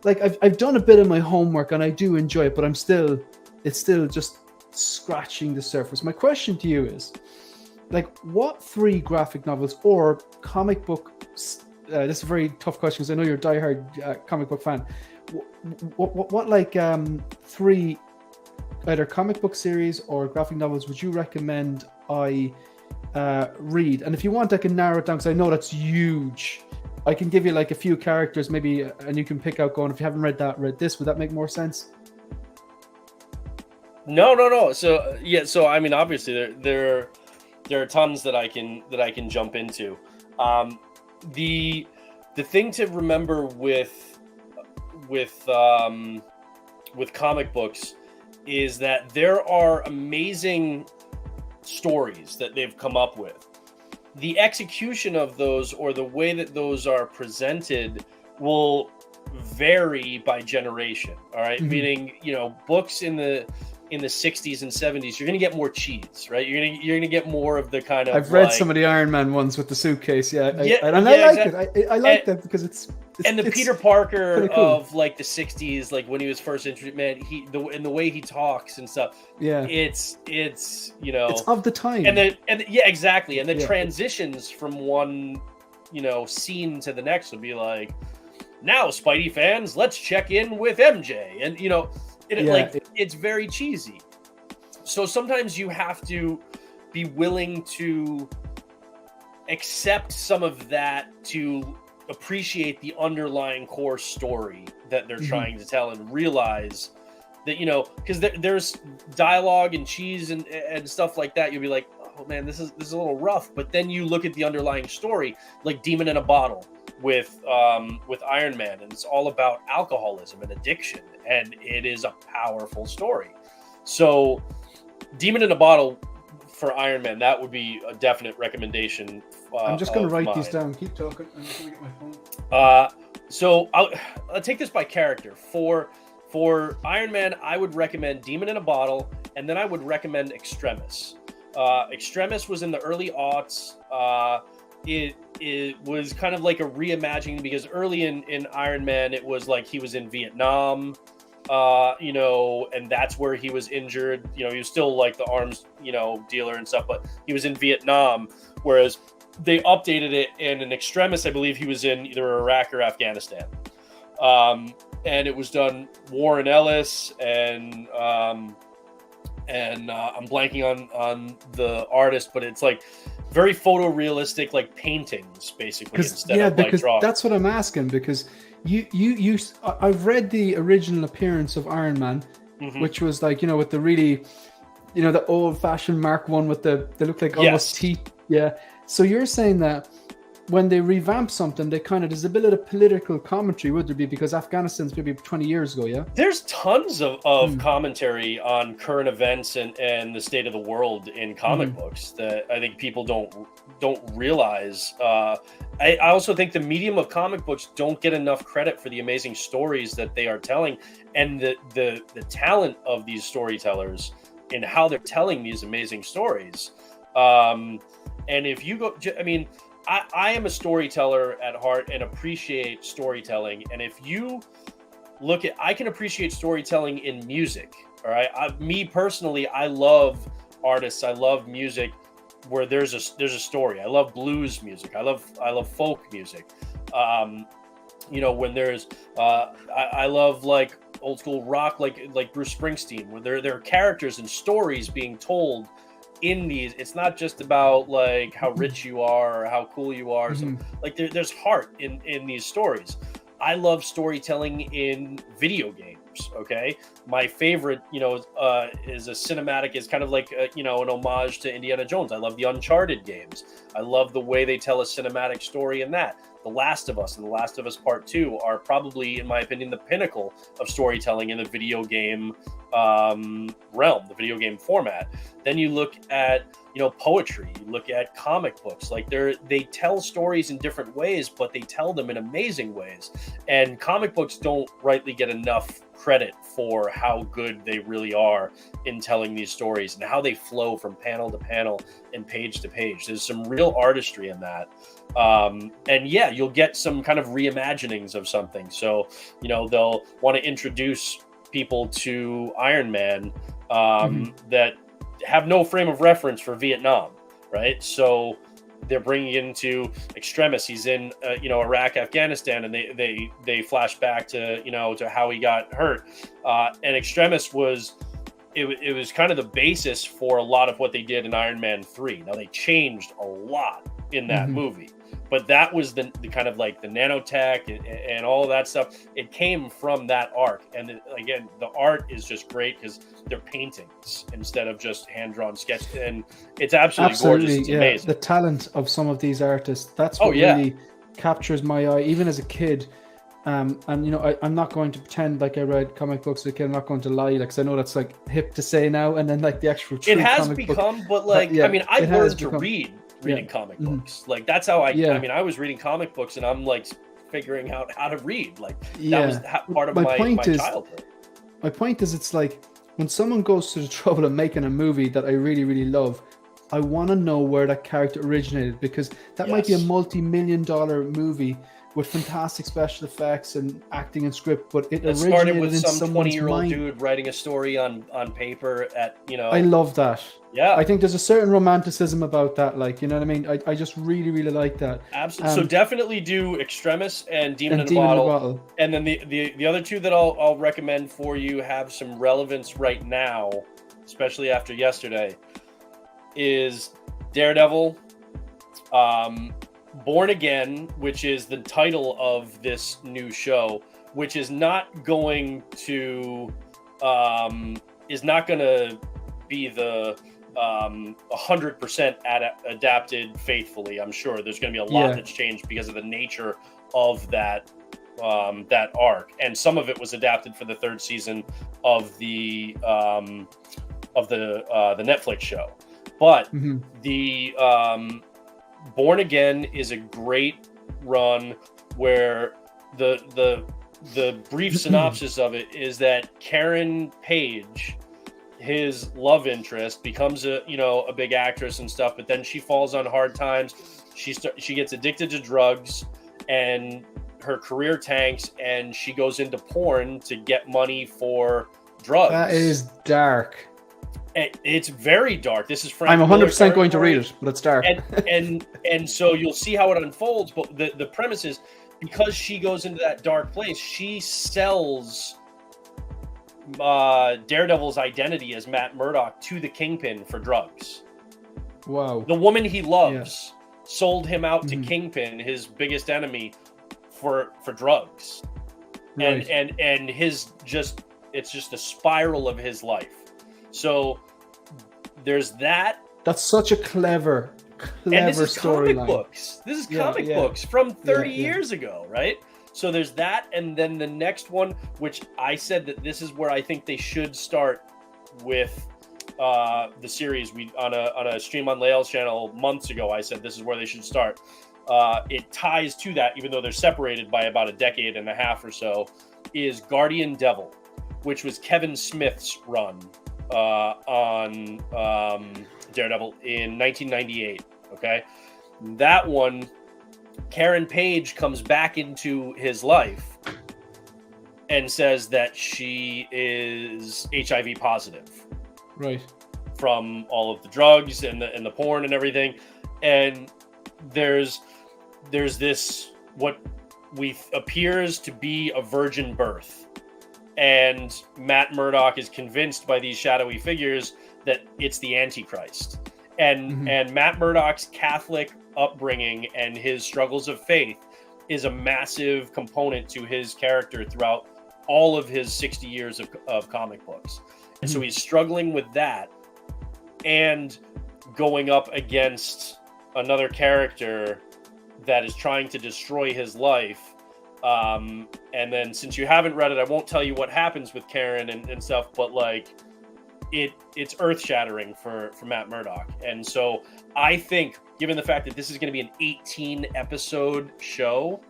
like, I've done a bit of my homework and I do enjoy it, but it's still just scratching the surface. My question to you is, like, what 3 graphic novels or comic book, this is a very tough question because I know you're a diehard comic book fan. What 3 either comic book series or graphic novels would you recommend I read? And if you want, I can narrow it down because I know that's huge. I can give you like a few characters maybe, and you can pick out going, if you haven't read that, read this. Would that make more sense?
No. So I mean, obviously there are tons that I can jump into. The thing to remember with comic books is that there are amazing stories that they've come up with. The execution of those, or the way that those are presented, will vary by generation. All right? Meaning, books in the 60s and 70s, you're going to get more cheese, right? You're going to get more of the kind of.
I've read some of the Iron Man ones with the suitcase, I like it. I like that because it's
the Peter Parker
cool.
of like the 60s, like when he was first introduced, man, the way he talks and stuff. Yeah, it's it's
of the time,
exactly, and the transitions from one scene to the next would be like, now Spidey fans, let's check in with MJ, and it's very cheesy. So sometimes you have to be willing to accept some of that to appreciate the underlying core story that they're trying to tell, and realize that, you know, because there's dialogue and cheese and stuff like that. You'll be like, oh man, this is a little rough. But then you look at the underlying story, like Demon in a Bottle with Iron Man, and it's all about alcoholism and addiction, and it is a powerful story. So Demon in a Bottle for Iron Man, that would be a definite recommendation.
I'm just going to write these down. Keep talking. I'm just going to get my phone.
So I'll take this by character. For Iron Man, I would recommend Demon in a Bottle, and then I would recommend Extremis. Extremis was in the early aughts. It was kind of like a reimagining, because early in Iron Man, it was like he was in Vietnam, you know, and that's where he was injured. You know, he was still like the arms, you know, dealer and stuff, but he was in Vietnam, whereas they updated it, and in Extremis, I believe he was in either Iraq or Afghanistan. And it was done Warren Ellis and I'm blanking on the artist, but it's like very photorealistic, like paintings basically, instead of like drawing.
That's what I'm asking, because I've read the original appearance of Iron Man, which was like, you know, with the really, you know, the old fashioned Mark I with they look like almost teeth. Yeah. So you're saying that when they revamp something, there's a bit of political commentary, would there be? Because Afghanistan's maybe 20 years ago, yeah?
There's tons of commentary on current events and the state of the world in comic books that I think people don't realize. I also think the medium of comic books don't get enough credit for the amazing stories that they are telling, and the talent of these storytellers in how they're telling these amazing stories. And if you go, I mean, I am a storyteller at heart and appreciate storytelling. And if you look at, I can appreciate storytelling in music. All right. Me personally, I love artists. I love music where there's a story. I love blues music. I love folk music. You know, when there's, I love like old school rock, like Bruce Springsteen, where there are characters and stories being told in these. It's not just about like how rich you are or how cool you are. So, like there's heart in these stories. I love storytelling in video games. Okay, my favorite, you know, is a cinematic, is kind of like you know, an homage to Indiana Jones. I love the Uncharted games. I love the way they tell a cinematic story in that. The Last of Us and The Last of Us Part 2 are probably, in my opinion, the pinnacle of storytelling in the video game realm, the video game format. Then you look at, you know, poetry, you look at comic books, like they tell stories in different ways, but they tell them in amazing ways. And comic books don't rightly get enough credit for how good they really are in telling these stories and how they flow from panel to panel and page to page. There's some real artistry in that. And yeah, you'll get some kind of reimaginings of something. So, you know, they'll want to introduce people to Iron Man that have no frame of reference for Vietnam, right? So they're bringing into Extremis. He's in, you know, Iraq, Afghanistan, and they flash back to, you know, to how he got hurt. And Extremis was, it was kind of the basis for a lot of what they did in Iron Man 3. Now they changed a lot in that movie, but that was the kind of like the nanotech and all of that stuff. It came from that arc. And again, the art is just great because they're paintings instead of just hand-drawn sketch. And it's absolutely gorgeous. It's amazing.
The talent of some of these artists, that's what really captures my eye, even as a kid. And, you know, I'm not going to pretend like I read comic books as a kid. I'm not going to lie, like, 'cause I know that's like hip to say now. And then like the actual
it has become, but like, I mean, I learned to reading comic books. Like that's how I mean, I was reading comic books and I'm like figuring out how to read. Like that was part of my childhood.
My point is, it's like when someone goes to the trouble of making a movie that I really, really love, I want to know where that character originated, because that might be a multi-million-dollar movie with fantastic special effects and acting and script, but it
started with some 20-year-old dude writing a story on paper at, you know.
I love that.
Yeah.
I think there's a certain romanticism about that, like, you know what I mean? I just really, really like that.
Absolutely. So definitely do Extremis and Demon in a Bottle. And then the other two that I'll recommend for you have some relevance right now, especially after yesterday, is Daredevil, Born Again, which is the title of this new show, which is not going to is not going to be the 100% adapted faithfully. I'm sure there's going to be a lot that's changed because of the nature of that arc, and some of it was adapted for the third season of the Netflix show. But the Born Again is a great run where the brief synopsis of it is that Karen Page, his love interest, becomes a big actress and stuff, but then she falls on hard times. She gets addicted to drugs, and her career tanks, and she goes into porn to get money for drugs.
That is dark.
It's very dark. This is Frank.
I'm 100% going to read it, but it's dark.
And so you'll see how it unfolds. But the premise is, because she goes into that dark place, she sells Daredevil's identity as Matt Murdock to the Kingpin for drugs.
Wow.
The woman he loves sold him out to Kingpin, his biggest enemy, for drugs.
Right.
And his it's just a spiral of his life. So there's that.
That's such a clever storyline.
This is comic books from 30 years ago, right? So there's that, and then the next one, which I said that this is where I think they should start with the series. We on a stream on Lael's channel months ago, I said this is where they should start. It ties to that, even though they're separated by about a decade and a half or so, is Guardian Devil, which was Kevin Smith's run on Daredevil in 1998. Okay, that one, Karen Page comes back into his life and says that she is HIV positive,
right,
from all of the drugs and the porn and everything. And there's this what appears to be a virgin birth. And Matt Murdock is convinced by these shadowy figures that it's the Antichrist. And Matt Murdock's Catholic upbringing and his struggles of faith is a massive component to his character throughout all of his 60 years of comic books. And so he's struggling with that and going up against another character that is trying to destroy his life. And then, since you haven't read it, I won't tell you what happens with Karen and stuff, but like it's earth-shattering for Matt Murdock. And so I think, given the fact that this is going to be an 18-episode show,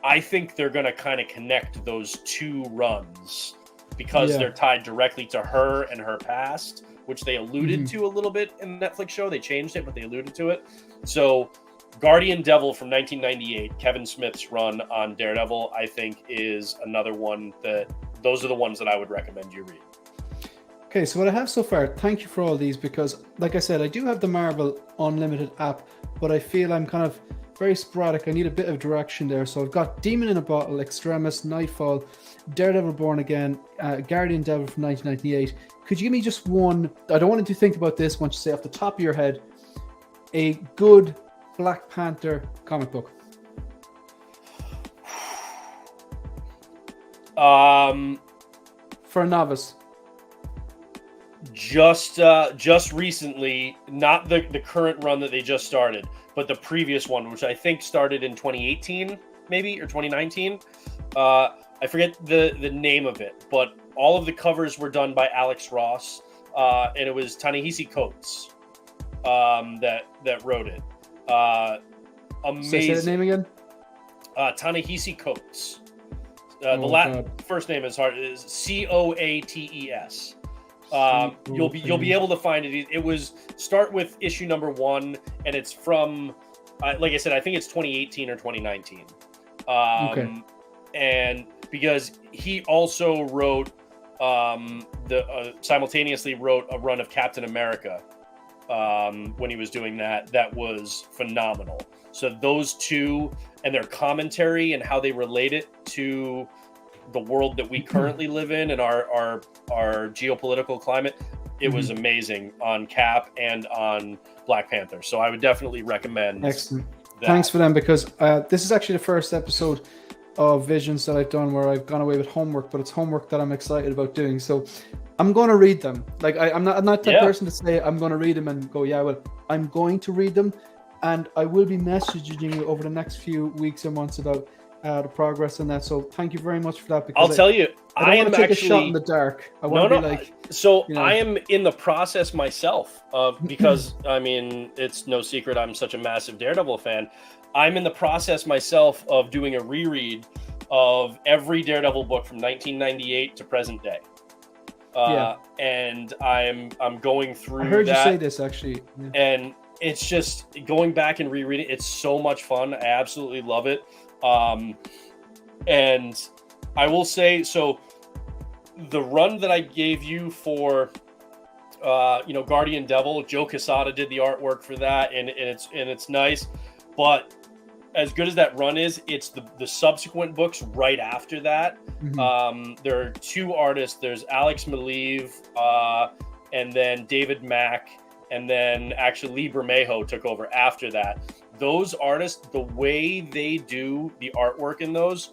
I think they're going to kind of connect those two runs because they're tied directly to her and her past, which they alluded to a little bit in the Netflix show. They changed it, but they alluded to it. So Guardian Devil from 1998, Kevin Smith's run on Daredevil, I think is another one those are the ones that I would recommend you read.
Okay, so what I have so far, thank you for all these, because like I said, I do have the Marvel Unlimited app, but I feel I'm kind of very sporadic. I need a bit of direction there. So I've got Demon in a Bottle, Extremis, Nightfall, Daredevil Born Again, Guardian Devil from 1998. Could you give me just one, I don't want you to think about this, I want you to say off the top of your head, a good Black Panther comic book? For a novice.
Just recently, not the current run that they just started, but the previous one, which I think started in 2018 maybe, or 2019. I forget the name of it, but all of the covers were done by Alex Ross, and it was Ta-Nehisi Coates that wrote it. Amazing.
Say that name again.
Ta-Nehisi Coates. The first name is hard. Is Coates. You'll be able to find it. It was start with issue number 1, and it's from, like I said, I think it's 2018 or 2019. Okay. And because he also wrote simultaneously wrote a run of Captain America when he was doing that was phenomenal. So those two and their commentary and how they relate it to the world that we currently live in and our geopolitical climate, it was amazing on Cap and on Black Panther. So I would definitely recommend.
Excellent. Thanks for them, because this is actually the first episode of Visions that I've done where I've gone away with homework, but it's homework that I'm excited about doing. So I'm going to read them. Like I'm not that person to say I'm going to read them and go, yeah, well, I'm going to read them, and I will be messaging you over the next few weeks or months about the progress on that. So thank you very much for that. Because
I'll tell you,
I don't want to take a shot in the dark. I want to be like,
so I am in the process myself of, because I mean, it's no secret I'm such a massive Daredevil fan. I'm in the process myself of doing a reread of every Daredevil book from 1998 to present day. And I'm going through.
I heard
that,
you say this actually,
and it's just going back and rereading. It's so much fun. I absolutely love it. And I will say, so the run that I gave you for, Guardian Devil, Joe Quesada did the artwork for that, and it's nice. But as good as that run is, it's the subsequent books right after that. There are two artists. There's Alex Maleev, and then David Mack, and then actually Lee Bermejo took over after that. Those artists, the way they do the artwork in those,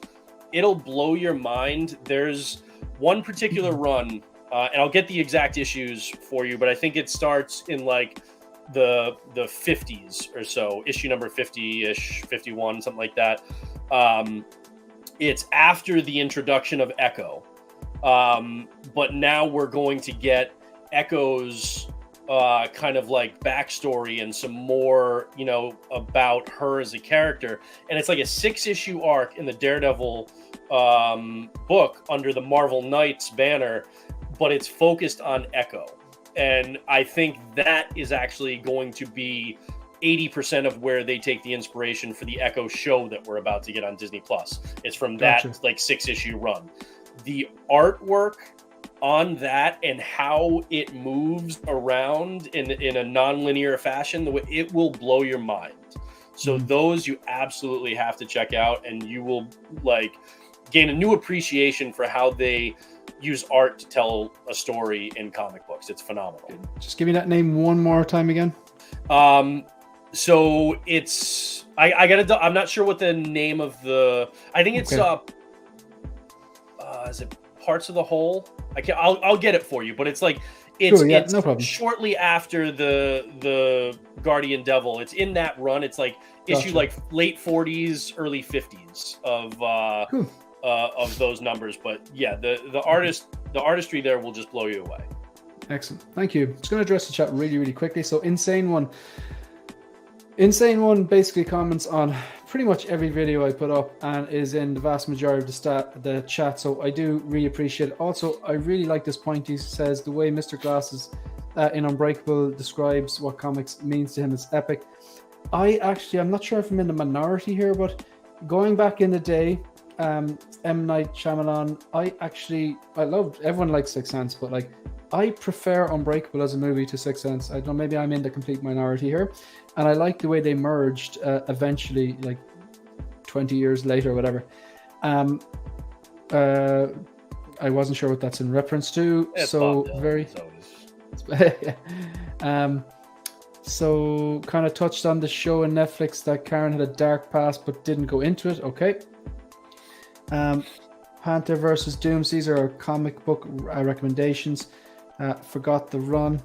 it'll blow your mind. There's one particular run, and I'll get the exact issues for you, but I think it starts in like the 50s or so, issue number 50-ish, 51, something like that. It's after the introduction of Echo, but now we're going to get Echo's kind of like backstory and some more, about her as a character. And it's like a 6-issue arc in the Daredevil book under the Marvel Knights banner, but it's focused on Echo. And I think that is actually going to be 80% of where they take the inspiration for the Echo show that we're about to get on Disney Plus. It's from that like 6-issue run. The artwork on that and how it moves around in a non-linear fashion, the way it will blow your mind. So those you absolutely have to check out, and you will like gain a new appreciation for how they use art to tell a story in comic books. It's phenomenal.
Just give me that name one more time again.
So it's I'm not sure what the name of the, I think it's is it Parts of the Whole? I'll get it for you, but it's like it's
no problem.
Shortly after the Guardian Devil. It's in that run. It's like issue like late 40s, early 50s of those numbers. But yeah, the artistry there will just blow you away.
Excellent, thank you. Just going to address the chat really quickly. So Insane One basically comments on pretty much every video I put up and is in the vast majority of the chat, so I do really appreciate it. Also, I really like this point. He says the way Mr. Glasses in Unbreakable describes what comics means to him is epic. I'm not sure if I'm in the minority here, but going back in the day, M. Night Shyamalan, everyone likes Sixth Sense, but like I prefer Unbreakable as a movie to Sixth Sense. I don't know, maybe I'm in the complete minority here. And I like the way they merged eventually, like 20 years later or whatever. I wasn't sure what that's in reference to. So so kind of touched on the show on Netflix that Karen had a dark past but didn't go into it. Okay. Panther versus Dooms. These are our comic book recommendations. Forgot the run.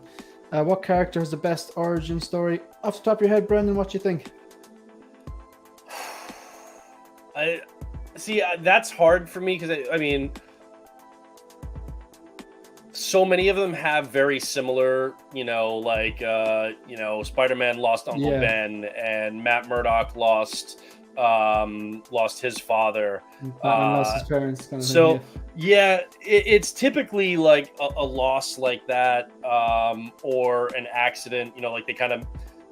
What character has the best origin story? Off the top of your head, Brendan, what do you think?
I see. That's hard for me because I mean, so many of them have very similar, Spider-Man lost Uncle Ben, and Matt Murdock lost his father.
Lost his parents. Kind of
so thing, it's typically like a loss like that, or an accident. Like they kind of,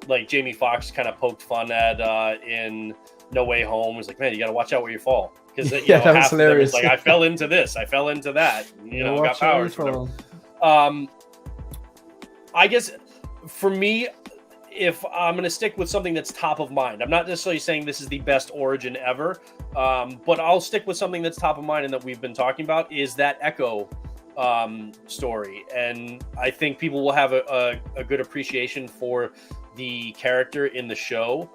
like Jamie Foxx kind of poked fun at in No Way Home. Was like, man, you got to watch out where you fall, because
that was hilarious.
Like I fell into this, I fell into that. Got powers. I guess for me, if I'm going to stick with something that's top of mind, I'm not necessarily saying this is the best origin ever, but I'll stick with something that's top of mind and that we've been talking about, is that Echo story. And I think people will have a good appreciation for the character in the show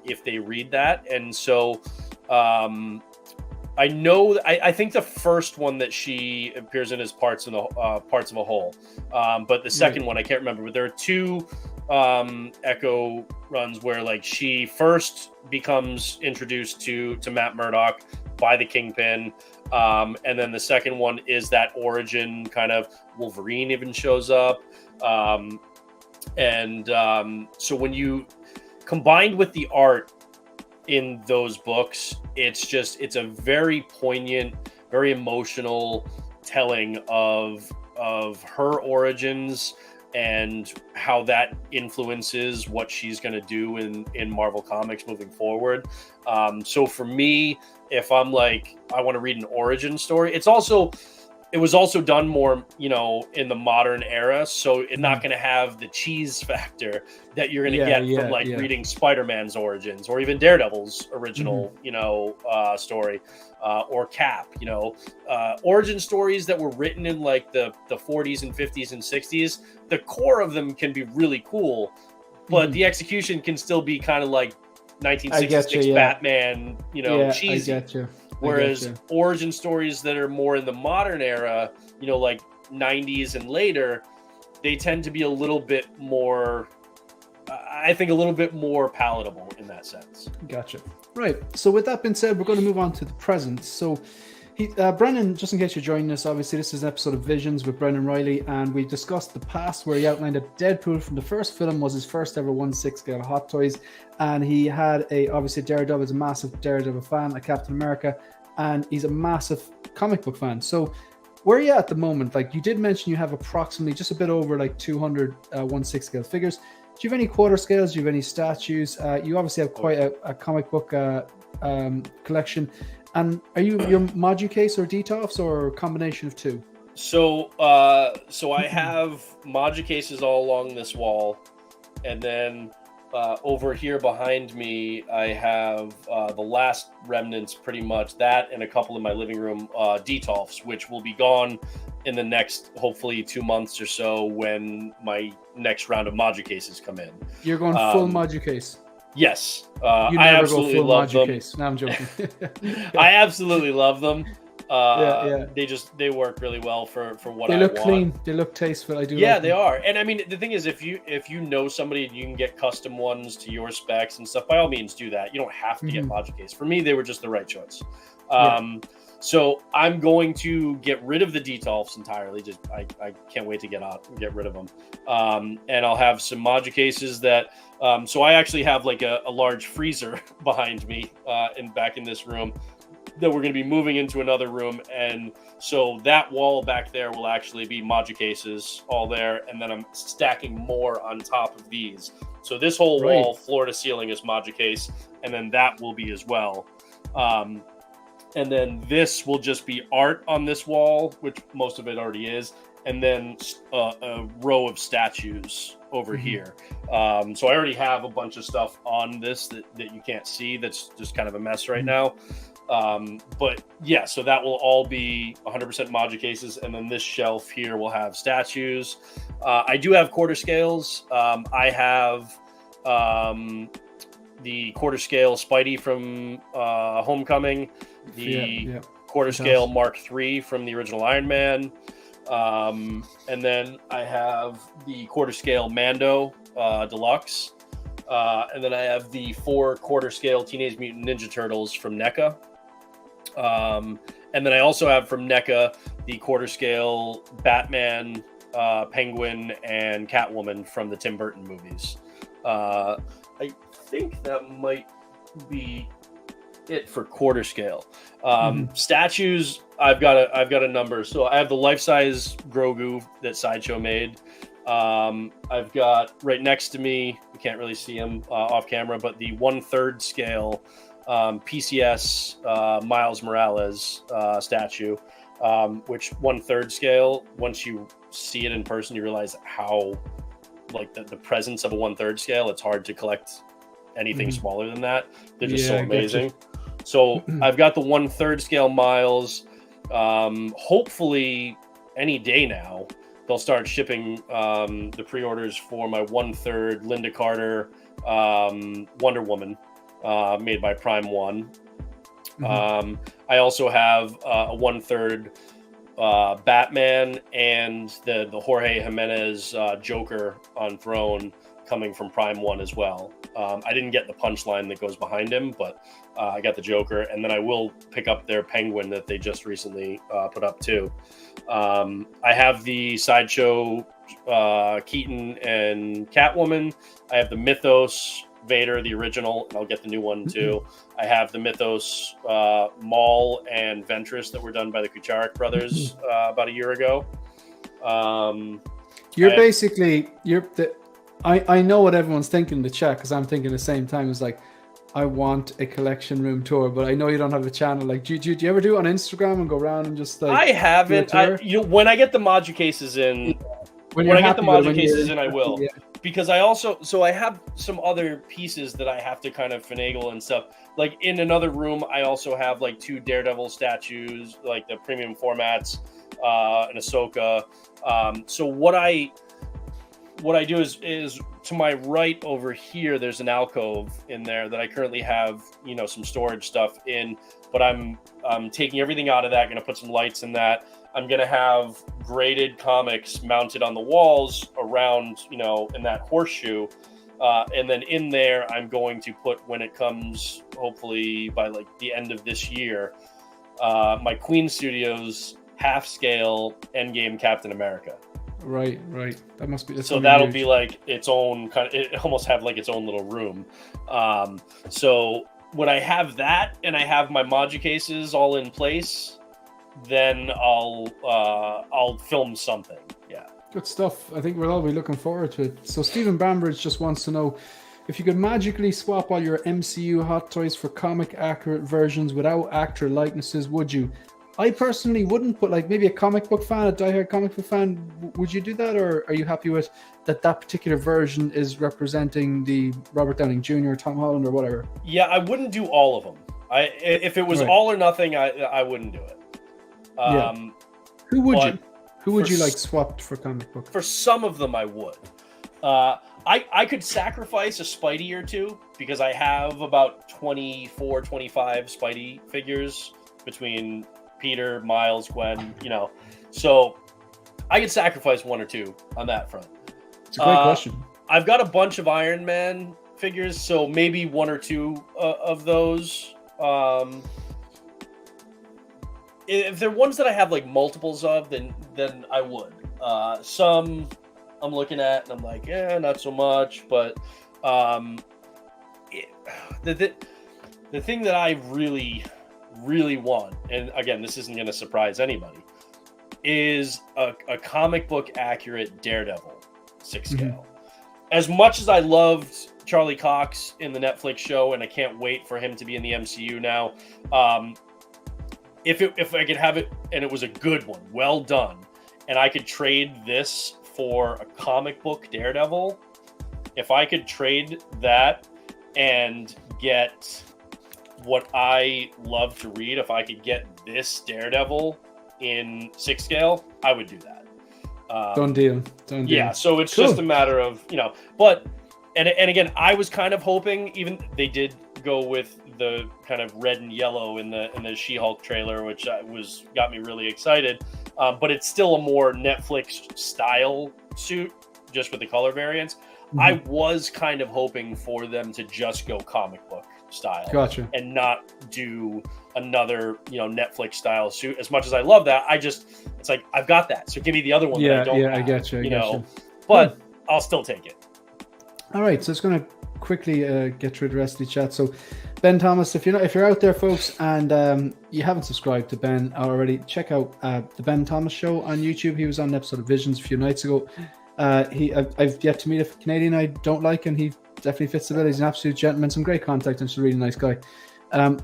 if they read that. And so I know. I think the first one that she appears in is parts of a whole, but the second one I can't remember. But there are two Echo runs where like she first becomes introduced to Matt Murdock by the Kingpin, and then the second one is that origin kind of Wolverine even shows up, so when you combined with the art in those books, it's a very poignant, very emotional telling of her origins and how that influences what she's going to do in Marvel Comics moving forward. So for me, if I'm like, I want to read an origin story, it was also done more, in the modern era. So it's not going to have the cheese factor that you're going to get from reading Spider-Man's origins or even Daredevil's original, story, or Cap, origin stories that were written in like the 40s and 50s and 60s. The core of them can be really cool, but the execution can still be kind of like 1966 Batman, cheesy. Whereas origin stories that are more in the modern era, like 90s and later, they tend to be a little bit more, I think, a little bit more palatable in that sense.
Gotcha. Right. So with that being said, we're going to move on to the present. So Brendan, just in case you're joining us, obviously this is an episode of Visions with Brendan Reilly, and we discussed the past where he outlined that Deadpool from the first film was his first ever 1/6 scale Hot Toys, and he had obviously Daredevil is a massive Daredevil fan, a Captain America, and he's a massive comic book fan. So where are you at the moment? Like you did mention you have approximately just a bit over like 200 1/6 scale figures. Do you have any quarter scales? Do you have any statues? You obviously have quite a comic book collection. And are you your Modu case or Detolfs or a combination of two?
So I have Modu cases all along this wall, and then over here behind me, I have the last remnants, pretty much that, and a couple in my living room, Detolfs, which will be gone in the next, hopefully, 2 months or so when my next round of Modu cases come in.
You're going full Modu case.
Yes,
you
I
never
absolutely
go full
love
Modu
them.
Case. No, I'm joking.
I absolutely love them.
Yeah.
They work really well for what
they
I
look
want.
clean. They look tasteful. I do.
Yeah,
like
they
them.
are. And I mean, the thing is, if you know somebody and you can get custom ones to your specs and stuff, by all means do that. You don't have to get Modu case. For me, they were just the right choice. So I'm going to get rid of the Detolfs entirely. Just I can't wait to get rid of them. And I'll have some Modu cases that. So I actually have like a large freezer behind me back in this room that we're going to be moving into another room, and so that wall back there will actually be Modu cases all there, and then I'm stacking more on top of these. So this whole wall, floor to ceiling, is Modu case, and then that will be as well. And then this will just be art on this wall, which most of it already is, and then a row of statues over here. So I already have a bunch of stuff on this that you can't see. That's just kind of a mess right now. But yeah, so that will all be 100% Modu cases, and then this shelf here will have statues. I do have quarter scales. I have the quarter scale Spidey from Homecoming, the quarter scale Mark III from the original Iron Man, and then I have the quarter scale Mando Deluxe, and then I have the 4 quarter scale Teenage Mutant Ninja Turtles from NECA. And then I also have from NECA the quarter scale Batman, Penguin, and Catwoman from the Tim Burton movies. I think that might be it for quarter scale. Statues, I've got a number. So I have the life-size Grogu that Sideshow made. I've got right next to me, you can't really see him off camera, but the 1/3 scale PCS Miles Morales statue, which 1/3 scale, once you see it in person, you realize how like the presence of a 1/3 scale, it's hard to collect anything smaller than that. They're just so amazing. So I've got the 1/3 scale Miles. Hopefully any day now they'll start shipping the pre-orders for my 1/3 Linda Carter Wonder Woman, made by Prime One. I also have a 1/3 Batman and the Jorge Jimenez Joker on Throne coming from Prime 1 as well. I didn't get the punchline that goes behind him, but I got the Joker, and then I will pick up their Penguin that they just recently put up too. I have the Sideshow Keaton and Catwoman. I have the Mythos Vader, the original, and I'll get the new one too. I have the Mythos Maul and Ventress that were done by the Kucharik brothers about a year ago.
I know what everyone's thinking in the chat, because I'm thinking the same time. It's like, I want a collection room tour, but I know you don't have a channel. Like, do you ever do it on Instagram and go around and just like?
I haven't. When I get the Module cases in, when I get the Module cases in, I will. Yeah. Because I have some other pieces that I have to kind of finagle and stuff. Like in another room, I also have like 2 Daredevil statues, like the premium formats, and Ahsoka. So what I do is to my right over here, there's an alcove in there that I currently have, some storage stuff in, but I'm taking everything out of that, going to put some lights in that. I'm going to have graded comics mounted on the walls around, in that horseshoe. And then in there, I'm going to put, when it comes, hopefully by like the end of this year, my Queen Studios half-scale Endgame Captain America.
Right. That must be.
So that'll be like its own kind of. It almost have like its own little room. So when I have that and I have my Module cases all in place, then I'll film something. Yeah.
Good stuff. I think we'll all be looking forward to it. So Stephen Bambridge just wants to know if you could magically swap all your MCU Hot Toys for comic accurate versions without actor likenesses, would you? I personally wouldn't, but like maybe a comic book fan, a diehard comic book fan, would you do that, or are you happy with that particular version is representing the Robert Downey Jr., Tom Holland, or whatever?
Yeah, I wouldn't do all of them. If it was all or nothing, I wouldn't do it.
Who would you like swapped for comic book?
For some of them, I would. I could sacrifice a Spidey or two, because I have about 24, 25 Spidey figures between Peter, Miles, Gwen, so I could sacrifice 1 or 2 on that front.
It's a great question.
I've got a bunch of Iron Man figures, so maybe 1 or 2 of those. If they're ones that I have like multiples of, then I would. Some I'm looking at and I'm like, not so much. But the thing that I really want, and again, this isn't going to surprise anybody, is a comic book accurate Daredevil 6 scale. As much as I loved Charlie Cox in the Netflix show, and I can't wait for him to be in the MCU now, if I could have it and it was a good one, well done, and I could trade this for a comic book Daredevil, if I could trade that and get what I love to read, if I could get this Daredevil in 6 scale, I would do that.
Done deal.
Yeah, so it's just a matter of, but, and again, I was kind of hoping, even they did go with the kind of red and yellow in the She-Hulk trailer, which got me really excited. But it's still a more Netflix style suit, just with the color variants. I was kind of hoping for them to just go comic book style, and not do another Netflix style suit. As much as I love that, it's like, I've got that, so give me the other one. That I don't have,
I get you.
But I'll still take it.
All right, so it's going to quickly get through the rest of the chat. So Ben Thomas, if you're out there, folks, and you haven't subscribed to Ben already, check out the Ben Thomas Show on YouTube. He was on an episode of Visions a few nights ago. I've yet to meet a Canadian I don't like, and he definitely fits the bill. He's an absolute gentleman, some great contact, and just a really nice guy.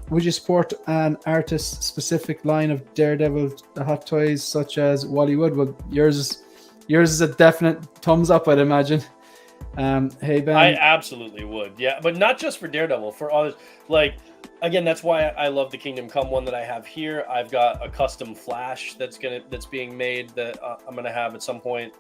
Would you support an artist-specific line of Daredevil Hot Toys, such as Wally Wood? Well, yours is a definite thumbs up, I'd imagine. Hey Ben,
I absolutely would. Yeah, but not just for Daredevil, for others. Like, again, that's why I love the Kingdom Come one that I have here. I've got a custom Flash that's being made that I'm gonna have at some point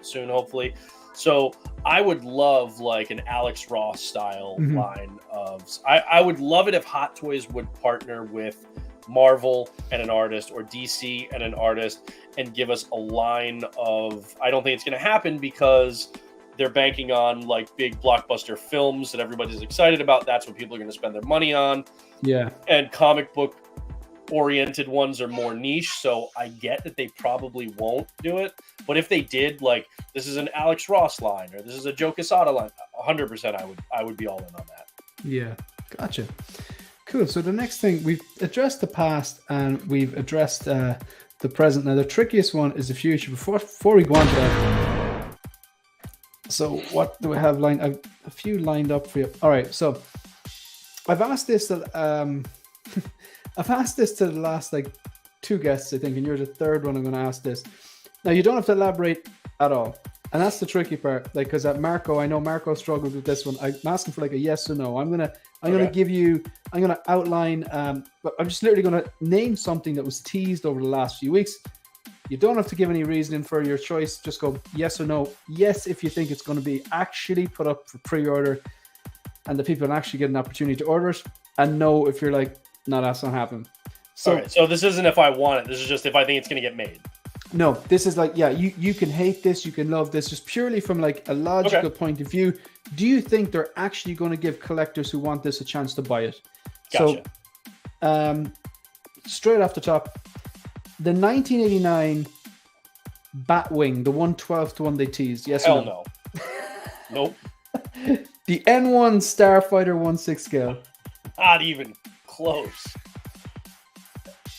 soon, hopefully. So I would love like an Alex Ross style line of. I would love it if Hot Toys would partner with Marvel and an artist, or DC and an artist, and give us a line of. I don't think it's gonna happen because they're banking on like big blockbuster films that everybody's excited about. That's what people are going to spend their money on.
Yeah.
And comic book oriented ones are more niche. So I get that they probably won't do it. But if they did, like, this is an Alex Ross line, or this is a Joe Quesada line, 100% I would be all in on that.
Yeah. Gotcha. Cool. So the next thing, we've addressed the past and we've addressed the present. Now the trickiest one is the future. Before we go on to that, so what do we have lined? I've a few lined up for you. All right, so I've asked this to I've asked this to the last like 2 guests, I think, and you're the 3rd one I'm going to ask this. Now you don't have to elaborate at all, and that's the tricky part. Like, because at Marco, I know Marco struggled with this one. I'm asking for like a yes or no. I'm gonna give you. I'm gonna outline. But I'm just literally gonna name something that was teased over the last few weeks. You don't have to give any reasoning for your choice. Just go yes or no. Yes, if you think it's going to be actually put up for pre-order and the people actually get an opportunity to order it. And no, if you're like, no, that's not happening. So,
right, so this isn't if I want it. This is just if I think it's going to get made.
No, this is like, yeah, you can hate this. You can love this. Just purely from like a logical point of view. Do you think they're actually going to give collectors who want this a chance to buy it?
Gotcha.
So, straight off the top, the 1989 Batwing, the 1/12 one they teased. Yes
Hell
or no?
Nope.
The N1 Starfighter 1/6 scale.
Not even close.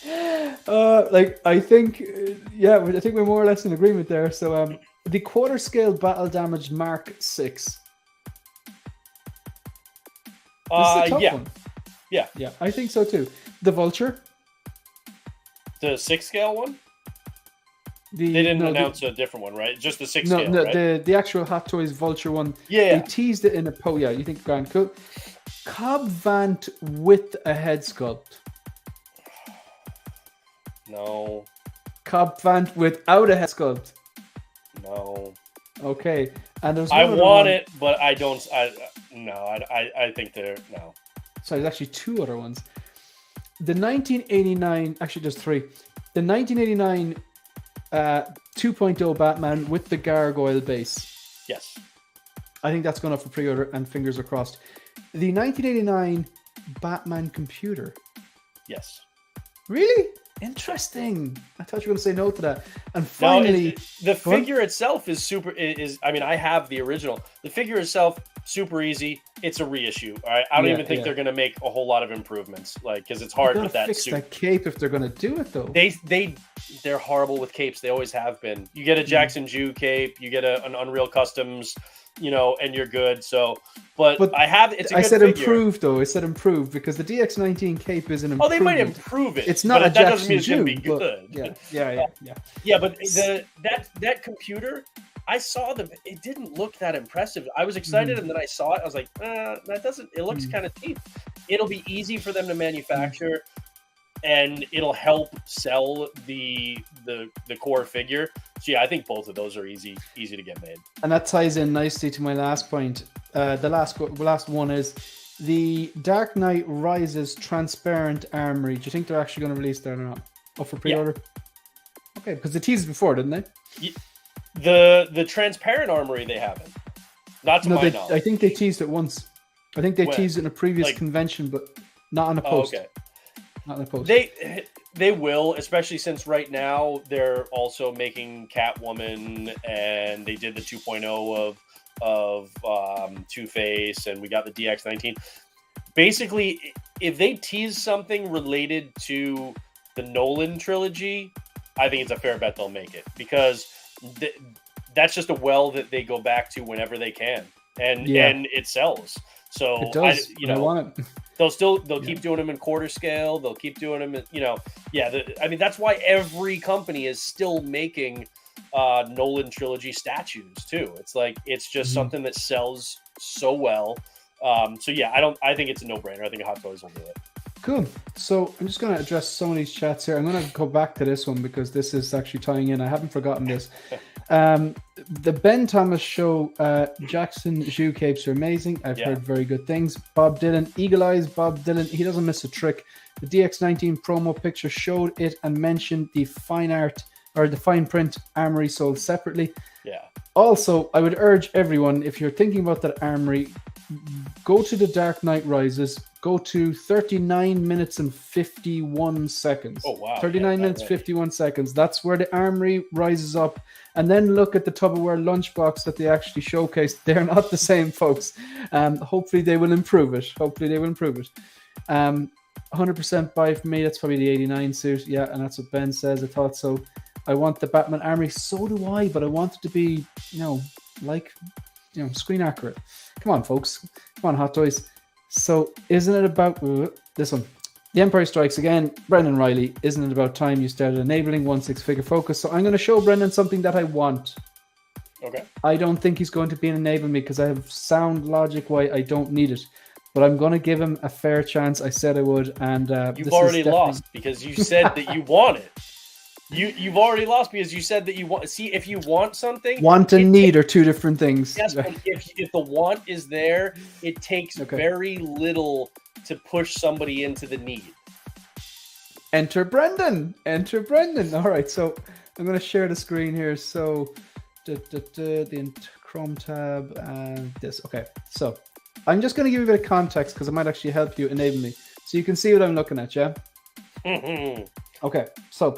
I think, I think we're more or less in agreement there. So, the quarter scale battle damaged Mark 6. This is a tough one. Yeah, I think so too. The Vulture.
The 6 scale one? They didn't announce a different one, right? Just the 6 scale, right?
The actual Hot Toys Vulture one.
Yeah.
They teased it in a po. Yeah, you think grand cool. Cobb Vanth with a head sculpt.
No.
Cobb Vanth without a head sculpt.
No.
Okay. And there's
I want it, but I don't. I think they're no.
So there's actually 2 other ones. The 1989, actually there's 3. The 1989 2.0 Batman with the gargoyle base.
Yes.
I think that's going up for pre-order, and fingers are crossed. The 1989 Batman computer.
Yes.
Really? Interesting. I thought you were going to say no to that. And finally,
the figure itself is super. I mean, I have the original. The figure itself, super easy. It's a reissue. All right? I don't even think they're going to make a whole lot of improvements, like, because it's hard with that
fix
suit.
That cape if they're going to do it though.
They're horrible with capes. They always have been. You get a Jackson Jew cape, you get an Unreal Customs, and you're good. So, but I have. It's a good
said
figure.
Improved though. I said improved because the DX19 cape is an improvement.
Oh, they might improve it.
It's not
but
a
that doesn't mean it's
Jew,
going to be good.
Yeah.
Yeah, but that computer, I saw them. It didn't look that impressive. I was excited, and then I saw it. I was like, that doesn't. It looks kind of cheap. It'll be easy for them to manufacture, and it'll help sell the core figure. So yeah, I think both of those are easy to get made.
And that ties in nicely to my last point. The last one is the Dark Knight Rises transparent Armory. Do you think they're actually going to release that or not? Up for pre-order? Yeah. Okay, because they teased before, didn't they?
Yeah. The transparent Armory they haven't. Not to my knowledge.
I think they teased it once. I think they teased it in a previous convention, but not on a post.
Okay.
Not on a post.
They will, especially since right now they're also making Catwoman, and they did the 2.0 of Two-Face, and we got the DX19. Basically, if they tease something related to the Nolan trilogy, I think it's a fair bet they'll make it, because that's just a well that they go back to whenever they can, and it sells. So
it does. I want it.
They'll keep doing them in quarter scale. They'll keep doing them in, that's why every company is still making Nolan trilogy statues too. It's like, it's just something that sells so well. So yeah, I think it's a no-brainer. I think Hot Toys will do it.
Cool. So I'm just going to address some of these chats here. I'm going to go back to this one because this is actually tying in. I haven't forgotten this. The Ben Thomas show, Jackson Zhu capes are amazing. I've heard very good things. Bob Dylan, Eagle Eyes, Bob Dylan, he doesn't miss a trick. The DX19 promo picture showed it and mentioned the fine art or the fine print Armory sold separately.
Yeah.
Also, I would urge everyone, if you're thinking about that Armory, go to the Dark Knight Rises, go to 39 minutes and 51 seconds.
Oh, wow.
39 minutes, 51 seconds. That's where the Armory rises up. And then look at the Tupperware lunchbox that they actually showcased. They're not the same, folks. Hopefully they will improve it. 100% buy for me. That's probably the 89 suit. Yeah, and that's what Ben says. I thought so. I want the Batman Armory. So do I, but I want it to be, screen accurate. Come on, folks. Come on, Hot Toys. So isn't it about this one? The Empire Strikes Again. Brendan Reilly. Isn't it about time you started enabling 1-6-figure focus? So I'm going to show Brendan something that I want.
Okay.
I don't think he's going to be enabling me because I have sound logic why I don't need it. But I'm going to give him a fair chance. I said I would. And
you've already lost because you said that you want it. You've already lost because you said that you want. See, if you want something,
want and need are two different things.
Yes, but if the want is there, it takes very little to push somebody into the need.
Enter Brendan. Enter Brendan. All right, so I'm going to share the screen here. So the Chrome tab and this. Okay, so I'm just going to give you a bit of context because it might actually help you enable me, so you can see what I'm looking at. Yeah. Okay, so.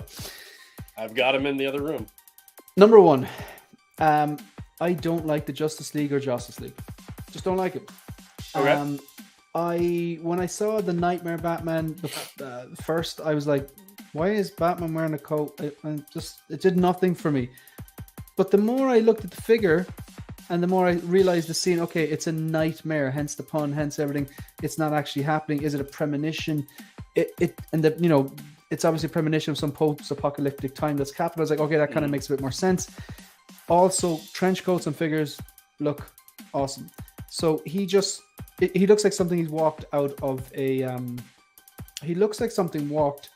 I've got him in the other room.
Number one, I don't like the Justice League or Justice League. Just don't like it.
Okay.
When I saw the Nightmare Batman first, I was like, why is Batman wearing a coat? It did nothing for me. But the more I looked at the figure, and the more I realized the scene, okay, it's a nightmare, hence the pun, hence everything. It's not actually happening. Is it a premonition? It's obviously a premonition of some post-apocalyptic time that's capital. I was like, okay, that kind of makes a bit more sense. Also, trench coats and figures look awesome. So he looks like something he's walked out of a. He looks like he walked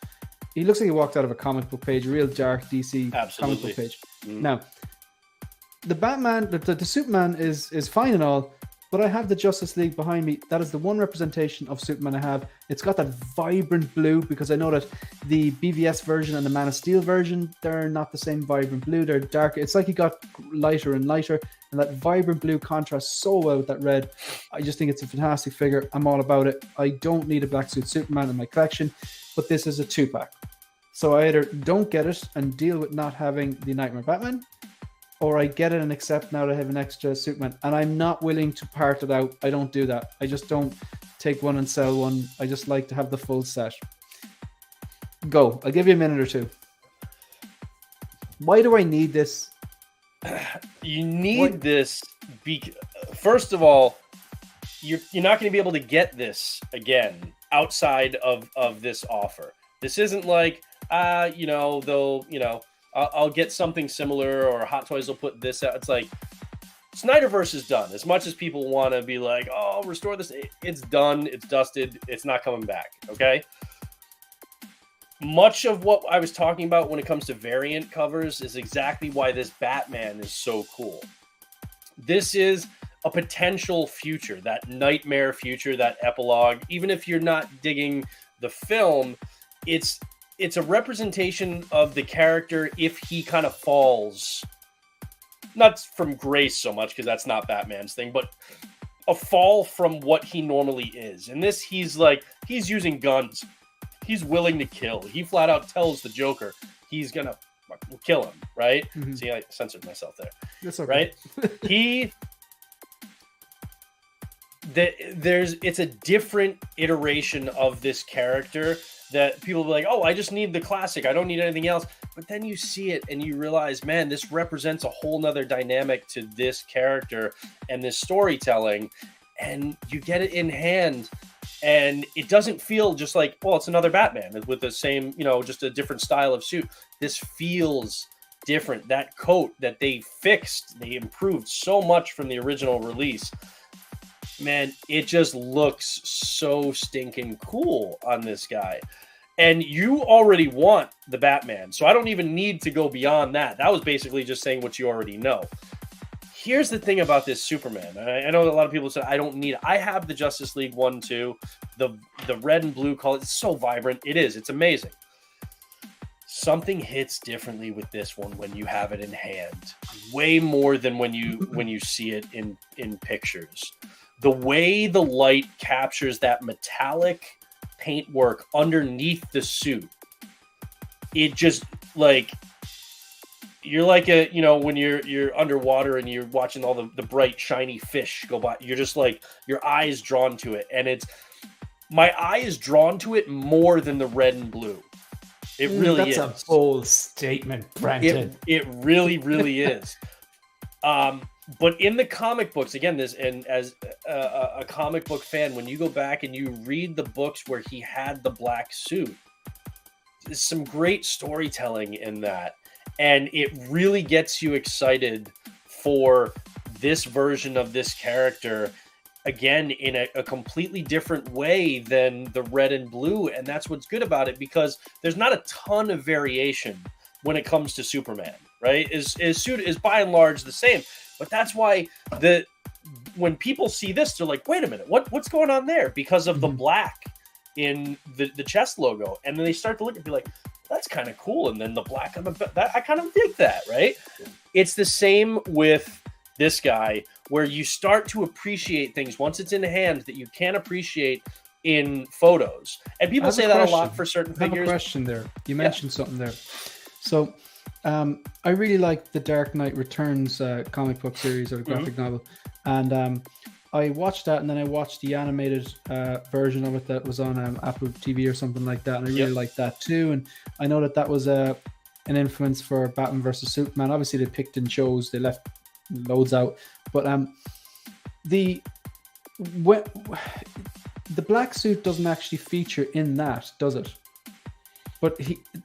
out of a comic book page, a real dark DC comic book page. Now, the Batman, the Superman is fine and all, but I have the Justice League behind me. That is the one representation of Superman I have. It's got that vibrant blue because I know that the BVS version and the Man of Steel version, they're not the same vibrant blue. They're darker. It's like he got lighter and lighter, and that vibrant blue contrasts so well with that red. I just think it's a fantastic figure. I'm all about it. I don't need a black suit Superman in my collection, but this is a 2-pack. So I either don't get it and deal with not having the Nightmare Batman, or I get it and accept now that I have an extra Superman. And I'm not willing to part it out. I don't do that. I just don't take one and sell one. I just like to have the full set. Go. I'll give you a minute or two. Why do I need this?
You need this. First of all, you're not going to be able to get this again outside of this offer. This isn't like, I'll get something similar, or Hot Toys will put this out. It's like Snyderverse is done. As much as people want to be like, oh, restore this, it's done. It's dusted. It's not coming back. Okay. Much of what I was talking about when it comes to variant covers is exactly why this Batman is so cool. This is a potential future, that nightmare future, that epilogue. Even if you're not digging the film, it's a representation of the character if he kind of falls, not from grace so much, because that's not Batman's thing, but a fall from what he normally is. In this, he's using guns. He's willing to kill. He flat out tells the Joker he's going to kill him, right? Mm-hmm. See, I censored myself there.
That's okay.
Right? It's a different iteration of this character that people will be like, oh, I just need the classic. I don't need anything else. But then you see it and you realize, man, this represents a whole nother dynamic to this character and this storytelling. And you get it in hand. And it doesn't feel just like, well, it's another Batman with the same, just a different style of suit. This feels different. That coat that they fixed, they improved so much from the original release. man, it just looks so stinking cool on this guy. And you already want the Batman, so I don't even need to go beyond that. That was basically just saying what you already know. Here's the thing about this Superman. I know that a lot of people said I don't need it. I have the Justice League 1 too. The red and blue color, it's so vibrant. It is. It's amazing. Something hits differently with this one when you have it in hand. Way more than when you see it in pictures. The way the light captures that metallic paintwork underneath the suit, it just like you're like a when you're underwater and you're watching all the bright shiny fish go by, you're just like your eye is drawn to it, and my eye is drawn to it more than the red and blue. It really is.
That's a bold statement, Brendan.
It really is. But in the comic books, again, and as a comic book fan, when you go back and you read the books where he had the black suit, there's some great storytelling in that. And it really gets you excited for this version of this character, again, in a completely different way than the red and blue. And that's what's good about it, because there's not a ton of variation when it comes to Superman, right? His suit is by and large the same. But that's why when people see this, they're like, wait a minute, what's going on there? Because of the black in the chest logo. And then they start to look and be like, that's kind of cool. And then the black on I kind of dig that, right? It's the same with this guy, where you start to appreciate things once it's in hand that you can't appreciate in photos. And people say that a lot for certain figures.
I have a question there. You mentioned something there. So I really like the Dark Knight Returns comic book series or graphic novel. And I watched that, and then I watched the animated version of it that was on Apple TV or something like that. And I really liked that too. And I know that was an influence for Batman versus Superman. Obviously, they picked and chose. They left loads out. But the black suit doesn't actually feature in that, does it? But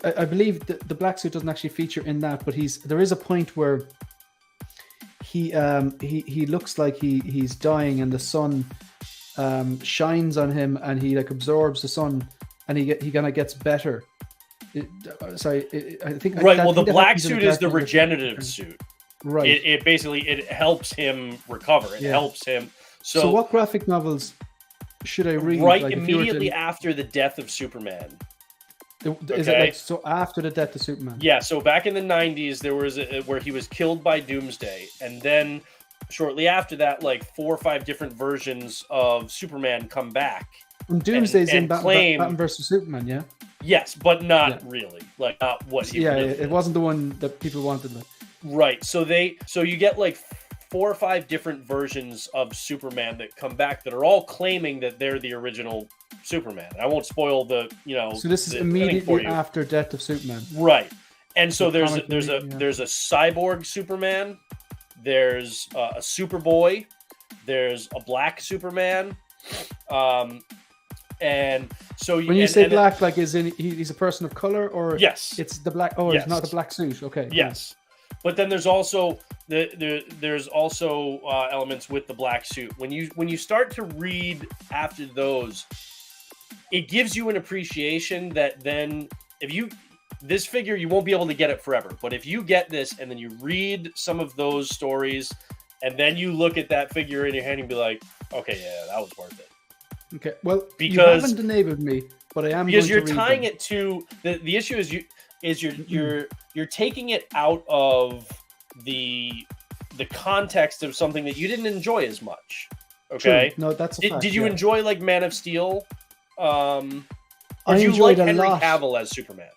I believe the black suit doesn't actually feature in that. But there is a point where he looks like he's dying, and the sun shines on him, and he like absorbs the sun, and he kind of gets better. I think
right. Well, the black suit is the regenerative suit.
Right.
It basically helps him recover. It helps him.
So what graphic novels should I read?
Right, like immediately after the death of Superman.
Is it like so after the death of Superman?
Yeah, so back in the 90s, there was where he was killed by Doomsday, and then shortly after that, like 4 or 5 different versions of Superman come back.
And Doomsday's in Batman versus Superman, yeah?
Yes, but not really. Like not what he really
it wasn't the one that people wanted.
Right. So you get like 4 or 5 different versions of Superman that come back that are all claiming that they're the original Superman. I won't spoil the. So this is
immediately after Death of Superman,
right? And so there's a cyborg Superman, there's a Superboy, there's a black Superman, and so
when you say black, like is in he's a person of color, or
yes,
it's the black. Oh, it's not the black suit. Okay.
Yes. But then there's also elements with the black suit. When you start to read after those, it gives you an appreciation that then this figure, you won't be able to get it forever. But if you get this and then you read some of those stories and then you look at that figure in your hand and be like, okay, yeah, that was worth it.
Okay, well, because you haven't enabled me, but I am
because you're tying it to the issue is you're taking it out of the context of something that you didn't enjoy as much. Okay,
true. No, that's a fact,
did you enjoy like Man of Steel? Or
I
do you
enjoyed
like Henry
lot.
Cavill as Superman?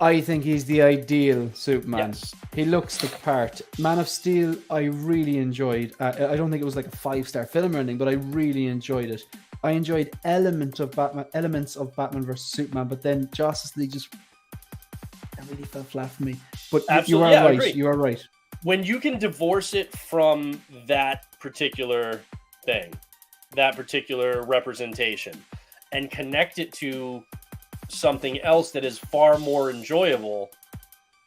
I think he's the ideal Superman.
Yes.
He looks the part. Man of Steel, I really enjoyed. I don't think it was like a 5-star film or anything, but I really enjoyed it. I enjoyed elements of Batman versus Superman, but then Justice League just really fell flat for me. But
absolutely,
you are right. You are right.
When you can divorce it from that particular thing, that particular representation, and connect it to something else that is far more enjoyable,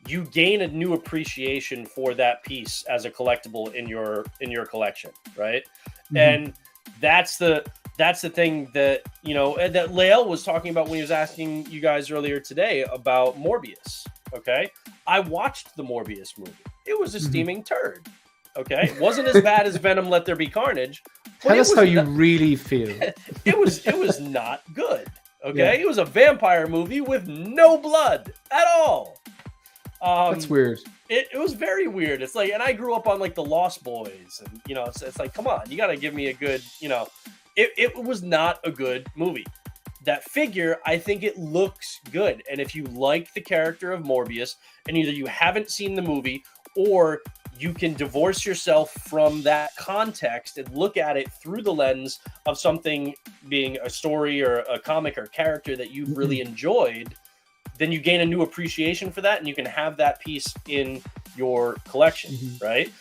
you gain a new appreciation for that piece as a collectible in your collection, right? Mm-hmm. And that's the thing that, you know, that Lael was talking about when he was asking you guys earlier today about Morbius. Okay, I watched the Morbius movie. It was a steaming turd. Okay, it wasn't as bad as Venom: Let There Be Carnage.
Tell us how you really feel.
It was not good. Okay, it was a vampire movie with no blood at all.
That's weird.
It was very weird. It's like, and I grew up on like the Lost Boys, and you know, it's like, come on, you got to give me a good, you know. It was not a good movie. That figure, I think it looks good, and if you like the character of Morbius, and either you haven't seen the movie or you can divorce yourself from that context and look at it through the lens of something being a story or a comic or character that you've really enjoyed, then you gain a new appreciation for that, and you can have that piece in your collection, right?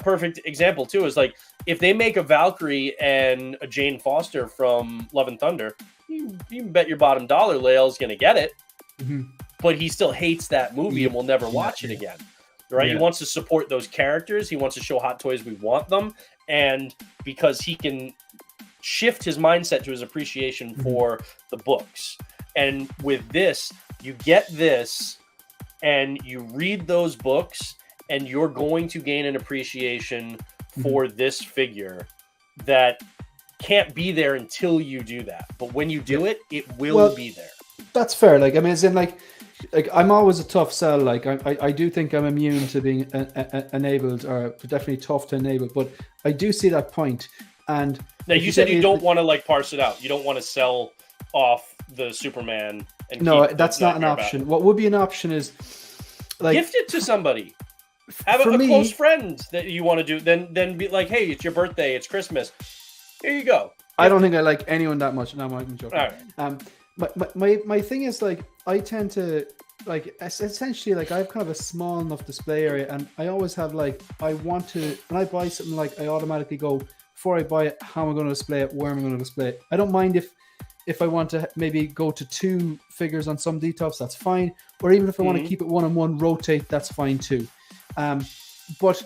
Perfect example, too, is like, if they make a Valkyrie and a Jane Foster from Love and Thunder, you can bet your bottom dollar Lael's going to get it, but he still hates that movie and will never watch it again. Right? He wants to support those characters. He wants to show Hot Toys we want them. And because he can shift his mindset to his appreciation for the books. And with this, you get this and you read those books and you're going to gain an appreciation for this figure that can't be there until you do that. But when you do it, it will be there.
That's fair. Like, I mean, as in like I'm always a tough sell. Like I do think I'm immune to being enabled, or definitely tough to enable. But I do see that point. And
now you said you don't want to like parse it out. You don't want to sell off the Superman. And
no, that's not an option. What would be an option is like
gift it to somebody. Have a close friend that you want to do. Then be like, hey, it's your birthday. It's Christmas. Here you go.
I don't think I like anyone that much. No, I'm joking.
All
right. My thing is like I tend to like essentially like I have kind of a small enough display area, and I always have like I want to when I buy something, like I automatically go before I buy it, how am I going to display it, where am I going to display it. I don't mind if I want to maybe go to 2 figures on some detox, that's fine, or even if I want to keep it 1-on-1 rotate, that's fine too. But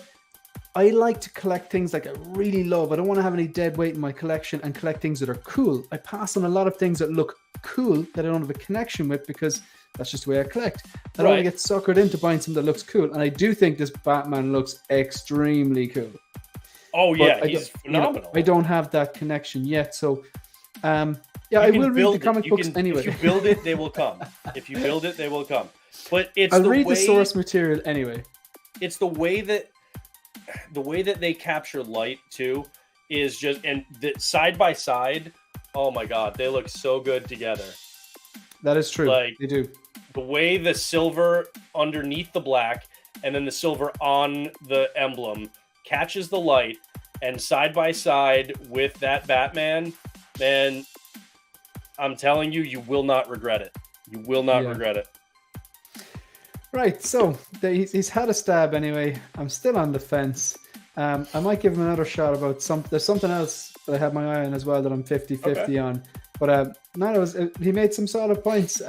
I like to collect things like I really love. I don't want to have any dead weight in my collection and collect things that are cool. I pass on a lot of things that look cool that I don't have a connection with because that's just the way I collect. I don't want to get suckered into buying something that looks cool. And I do think this Batman looks extremely cool.
Oh, yeah, he's phenomenal.
You know, I don't have that connection yet. So, I will read the comic books anyway.
If you build it, they will come. If you build it, they will come. But it's
I'll read the source material anyway.
It's the way that they capture light too is just, and the side by side, oh my god, they look so good together.
That is true.
Like
they do.
The way the silver underneath the black and then the silver on the emblem catches the light, and side by side with that Batman, man, I'm telling you, you will not regret it. You will not regret it.
Right, so he's had a stab anyway. I'm still on the fence. I might give him another shot about there's something else that I have my eye on as well that I'm 50-50 on. But he made some solid points.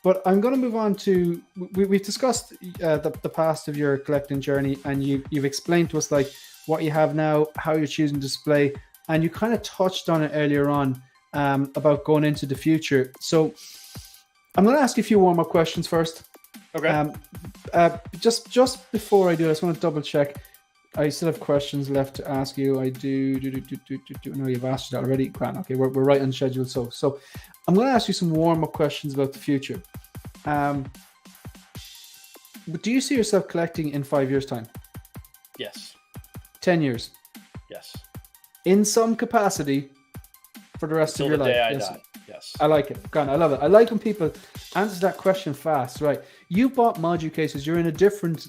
But I'm going to move on to, we've discussed the past of your collecting journey, and you've explained to us like what you have now, how you're choosing to display, and you kind of touched on it earlier on about going into the future. So I'm going to ask you a few warm-up questions first.
Okay.
Just before I do, I just want to double check. I still have questions left to ask you. I do. No, you've asked that already. Grant. Okay, we're right on schedule. So I'm going to ask you some warm-up questions about the future. But do you see yourself collecting in 5 years' time?
Yes.
10 years?
Yes.
In some capacity for the rest of your life?
Until the day I die. Yes.
I like it. Grant, I love it. I like when people answer that question fast. Right. You bought module cases. You're a different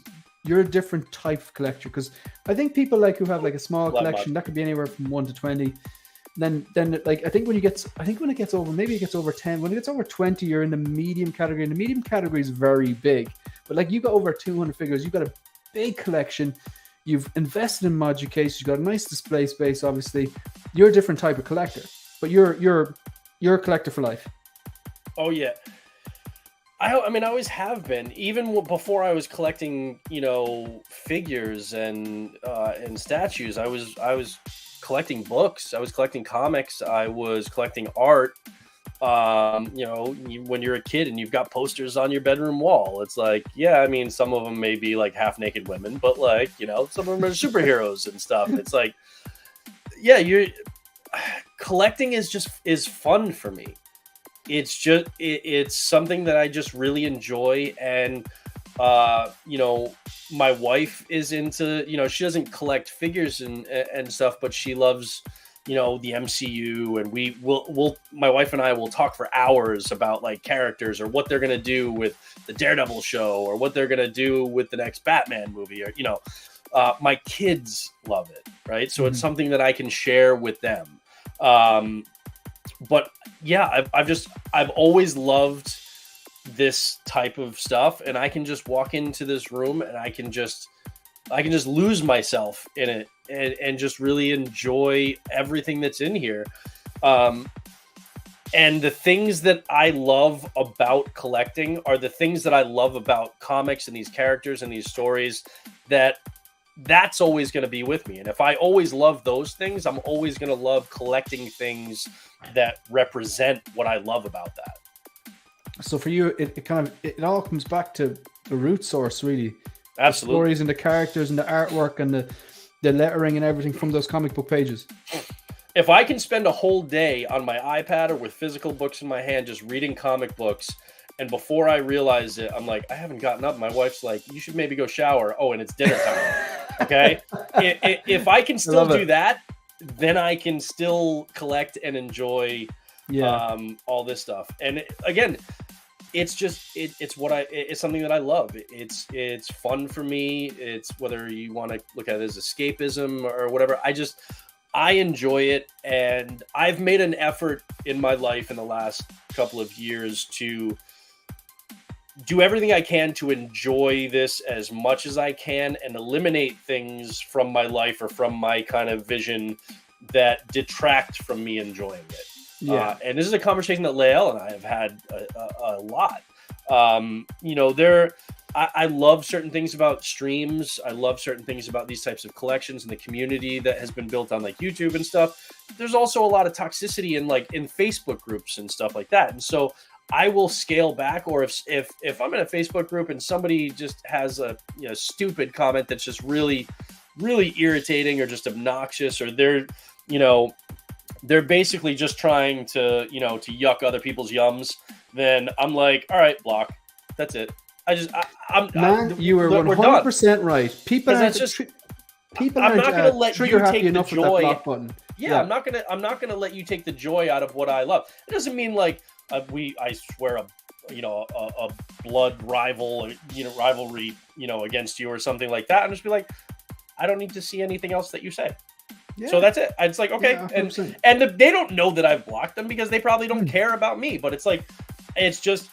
type of collector, because I think people like who have like a small collection that could be anywhere from 1 to 20. Then like I think when it gets over, maybe it gets over 10. When it gets over 20, you're in the medium category. And the medium category is very big. But like you got over 200 figures, you've got a big collection. You've invested in module cases. You've got a nice display space. Obviously, you're a different type of collector. But you're a collector for life.
Oh yeah. I mean, I always have been. Even before I was collecting, figures and statues, I was collecting books. I was collecting comics. I was collecting art. When you're a kid and you've got posters on your bedroom wall, it's like, yeah, I mean, some of them may be like half naked women, but like, some of them are superheroes and stuff. It's like, yeah, collecting is fun for me. It's something that I just really enjoy. And, my wife is into, she doesn't collect figures and stuff, but she loves, the MCU, and my wife and I will talk for hours about like characters or what they're going to do with the Daredevil show or what they're going to do with the next Batman movie, or, my kids love it. Right. So it's something that I can share with them. But yeah, I've always loved this type of stuff, and I can just walk into this room and I can just lose myself in it and just really enjoy everything that's in here. And the things that I love about collecting are the things that I love about comics and these characters and these stories, that's always going to be with me. And if I always love those things, I'm always going to love collecting things that represent what I love about that.
So for you, it all comes back to the root source, really.
Absolutely.
The stories and the characters and the artwork and the lettering and everything from those comic book pages.
If I can spend a whole day on my iPad or with physical books in my hand just reading comic books, and before I realize it, I'm like, I haven't gotten up. My wife's like, you should maybe go shower. Oh, and it's dinner time. Okay? If I can still do that, then I can still collect and enjoy all this stuff. And again, it's something that I love. It's fun for me. It's whether you want to look at it as escapism or whatever. I enjoy it, and I've made an effort in my life in the last couple of years to do everything I can to enjoy this as much as I can and eliminate things from my life or from my kind of vision that detract from me enjoying it. Yeah. And this is a conversation that Lael and I have had a lot. I love certain things about streams. I love certain things about these types of collections and the community that has been built on like YouTube and stuff. There's also a lot of toxicity in Facebook groups and stuff like that. And so I will scale back, or if I'm in a Facebook group and somebody just has a stupid comment that's just really, really irritating or just obnoxious, or they're basically just trying to yuck other people's yums, then I'm like, all right, block. That's it.
You were 100% right. People aren't
I'm not going to let you take the joy.
Block button.
Yeah, I'm not going to let you take the joy out of what I love. It doesn't mean like I swear a blood rivalry against you or something like that. I'm just be like, I don't need to see anything else that you say. Yeah. So that's it. It's like, okay. Yeah, and they don't know that I've blocked them because they probably don't care about me. But it's like, it's just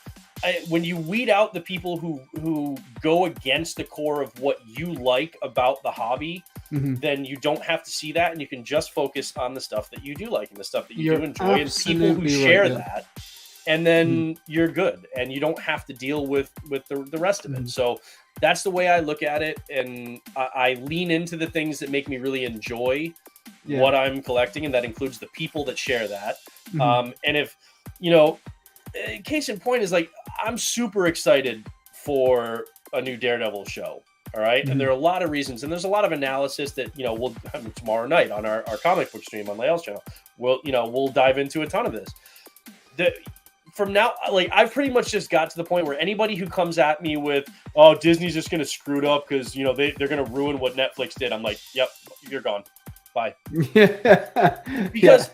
when you weed out the people who go against the core of what you like about the hobby, then you don't have to see that, and you can just focus on the stuff that you do like and the stuff that you do enjoy and people who share that. And then you're good, and you don't have to deal with the rest of it. So that's the way I look at it, and I lean into the things that make me really enjoy what I'm collecting, and that includes the people that share that. And if case in point is like, I'm super excited for a new Daredevil show. All right. And there are a lot of reasons, and there's a lot of analysis that, we'll tomorrow night on our comic book stream on Lael's channel. We'll dive into a ton of this. From now, like, I've pretty much just got to the point where anybody who comes at me with, oh, Disney's just going to screw it up because, they're going to ruin what Netflix did. I'm like, yep, you're gone. Bye. Because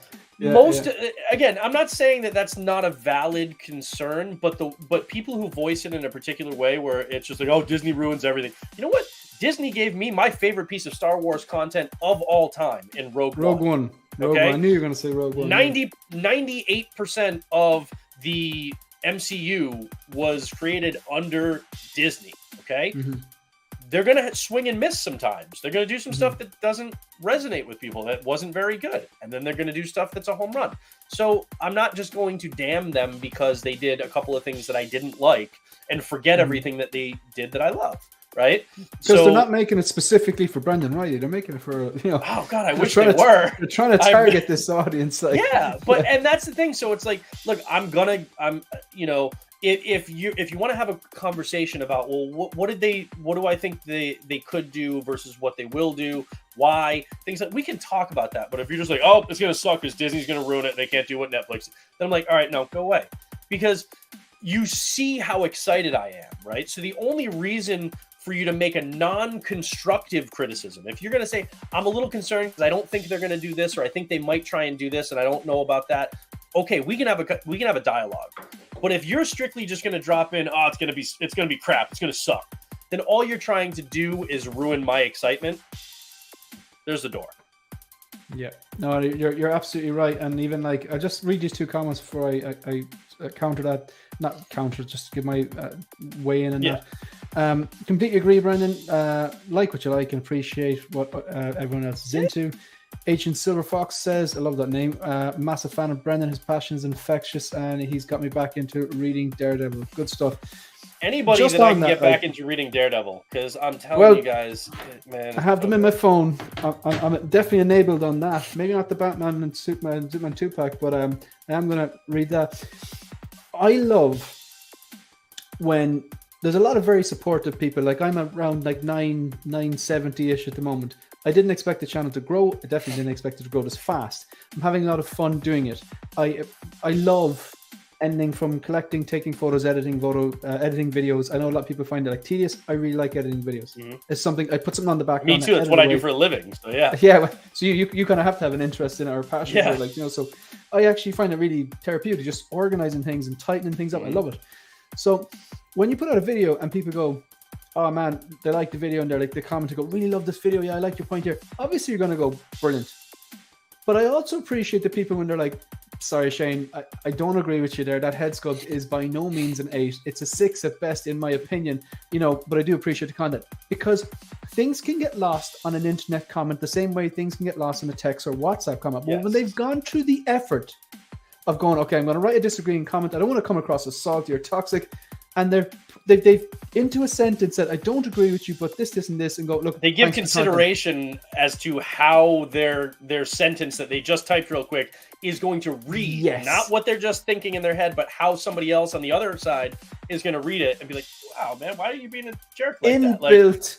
again, I'm not saying that that's not a valid concern, but people who voice it in a particular way where it's just like, oh, Disney ruins everything. You know what? Disney gave me my favorite piece of Star Wars content of all time in Rogue One. Okay?
I knew you were going to say Rogue One.
98% of the MCU was created under Disney. Okay. They're going to swing and miss sometimes. They're going to do some stuff that doesn't resonate with people, that wasn't very good. And then they're going to do stuff that's a home run. So I'm not just going to damn them because they did a couple of things that I didn't like and forget everything that they did that I love. right?
Because they're not making it specifically for Brendan Reilly. They're making it for,
oh God, I wish they were.
They're trying to target this audience. Like,
and that's the thing. So it's like, look, if you want to have a conversation about, well, what do I think they could do versus what they will do, why, things like, we can talk about that. But if you're just like, oh, it's gonna suck because Disney's gonna ruin it, they can't do what Netflix, then I'm like, all right, no, go away, because you see how excited I am, right? So the only reason for you to make a non-constructive criticism, if you're going to say, I'm a little concerned because I don't think they're going to do this, or I think they might try and do this and I don't know about that, okay, we can have a dialogue. But if you're strictly just going to drop in, oh, it's going to be crap, it's going to suck, then all you're trying to do is ruin my excitement. There's the door. Yeah.
No, you're absolutely right. And even like, I just read these two comments before I counter that. Not counter, just give my weigh in on that. Completely agree, Brendan. Like what you like and appreciate what everyone else is into. Ancient Silver Fox says, I love that name. Massive fan of Brendan. His passion is infectious and he's got me back into reading Daredevil. Good stuff.
Anybody just that I can get back into reading Daredevil, because I'm telling you guys, man.
I have them in my phone. I'm definitely enabled on that. Maybe not the Batman and Superman 2-pack, but I am going to read that. I love when there's a lot of very supportive people. Like, I'm around like 970-ish at the moment. I didn't expect the channel to grow. I definitely didn't expect it to grow this fast. I'm having a lot of fun doing it. I love anything from collecting, taking photos, editing videos. I know a lot of people find it like tedious. I really like editing videos. Mm-hmm. It's something I put something on the background.
Me too. That's what I do for a living. So yeah.
Yeah. So you kind of have to have an interest in it or passion for it, like, so I actually find it really therapeutic, just organizing things and tightening things up. I love it. So when you put out a video and people go, oh man, they like the video, and they're like, they comment and go, really love this video. Yeah, I like your point here. Obviously, you're going to go, brilliant. But I also appreciate the people when they're like, sorry, Shane, I don't agree with you there. That head sculpt is by no means an 8. It's a 6 at best, in my opinion. But I do appreciate the content, because things can get lost on an internet comment the same way things can get lost in a text or WhatsApp comment. But when they've gone through the effort of going, okay, I'm going to write a disagreeing comment. I don't want to come across as salty or toxic. And they've into a sentence said, I don't agree with you, but this, and this, and go, look.
They give consideration as to how their sentence that they just typed real quick is going to read. Not what they're just thinking in their head, but how somebody else on the other side is going to read it and be like, wow, man, why are you being a jerk like that?
Inbuilt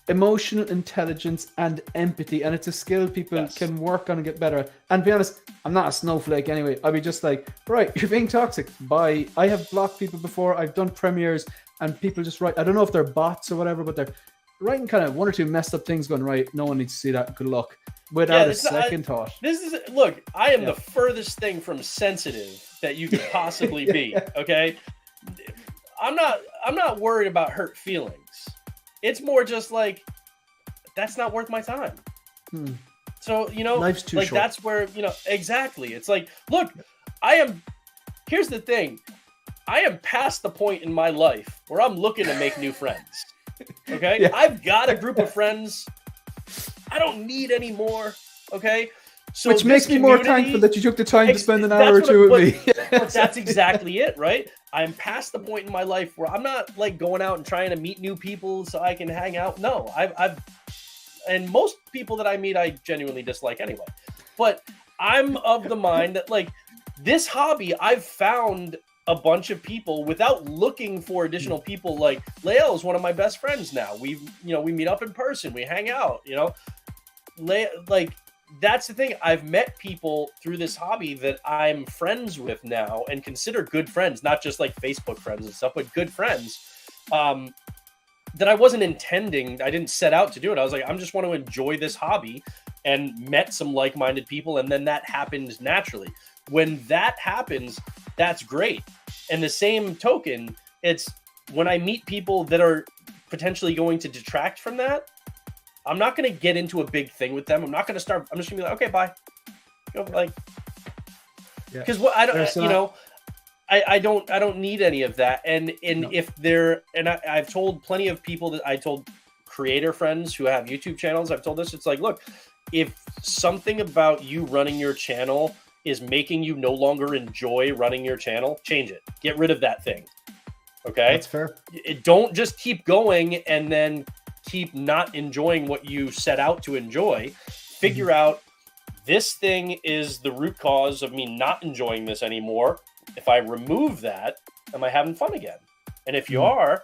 emotional intelligence and empathy, and it's a skill people can work on and get better at. And to be honest, I'm not a snowflake anyway. I'd be just like, right, you're being toxic, bye. I have blocked people before. I've done premieres and people just write, I don't know if they're bots or whatever, but they're writing kind of one or two messed up things going, right, no one needs to see that, good luck, without a second thought.
Look, I am the furthest thing from sensitive that you could possibly be. Okay, I'm not worried about hurt feelings. It's more just like, that's not worth my time. So,
life's too
like short. That's where, exactly. It's like, look, here's the thing. I am past the point in my life where I'm looking to make new friends. Okay? I've got a group of friends. I don't need any more. Okay? So
which makes me more thankful that you took the time to spend an hour or two with me.
But that's exactly it, right? I'm past the point in my life where I'm not like going out and trying to meet new people so I can hang out. No, and most people that I meet, I genuinely dislike anyway. But I'm of the mind that, like, this hobby, I've found a bunch of people without looking for additional people. Like, Lael is one of my best friends now. We meet up in person, we hang out, like, that's the thing. I've met people through this hobby that I'm friends with now and consider good friends, not just like Facebook friends and stuff, but good friends that I wasn't intending. I didn't set out to do it. I was like, I just want to enjoy this hobby, and met some like-minded people. And then that happened naturally. When that happens, that's great. And the same token, it's when I meet people that are potentially going to detract from that, I'm not going to get into a big thing with them. I'm not going to start. I'm just going to be like, okay, bye. Because what I don't, I don't need any of that. And if they're, and I've told plenty of people that I told creator friends who have YouTube channels, I've told this, it's like, look, if something about you running your channel is making you no longer enjoy running your channel, change it. Get rid of that thing. Okay,
That's fair.
Don't just keep going and then keep not enjoying what you set out to enjoy. Figure out, this thing is the root cause of me not enjoying this anymore. If I remove that, am I having fun again? And if you are,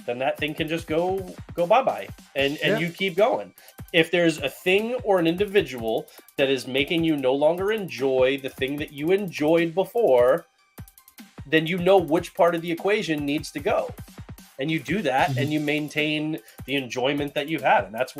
then that thing can just go bye-bye, and you keep going. If there's a thing or an individual that is making you no longer enjoy the thing that you enjoyed before, then you know which part of the equation needs to go. And you do that, and you maintain the enjoyment that you've had. And that's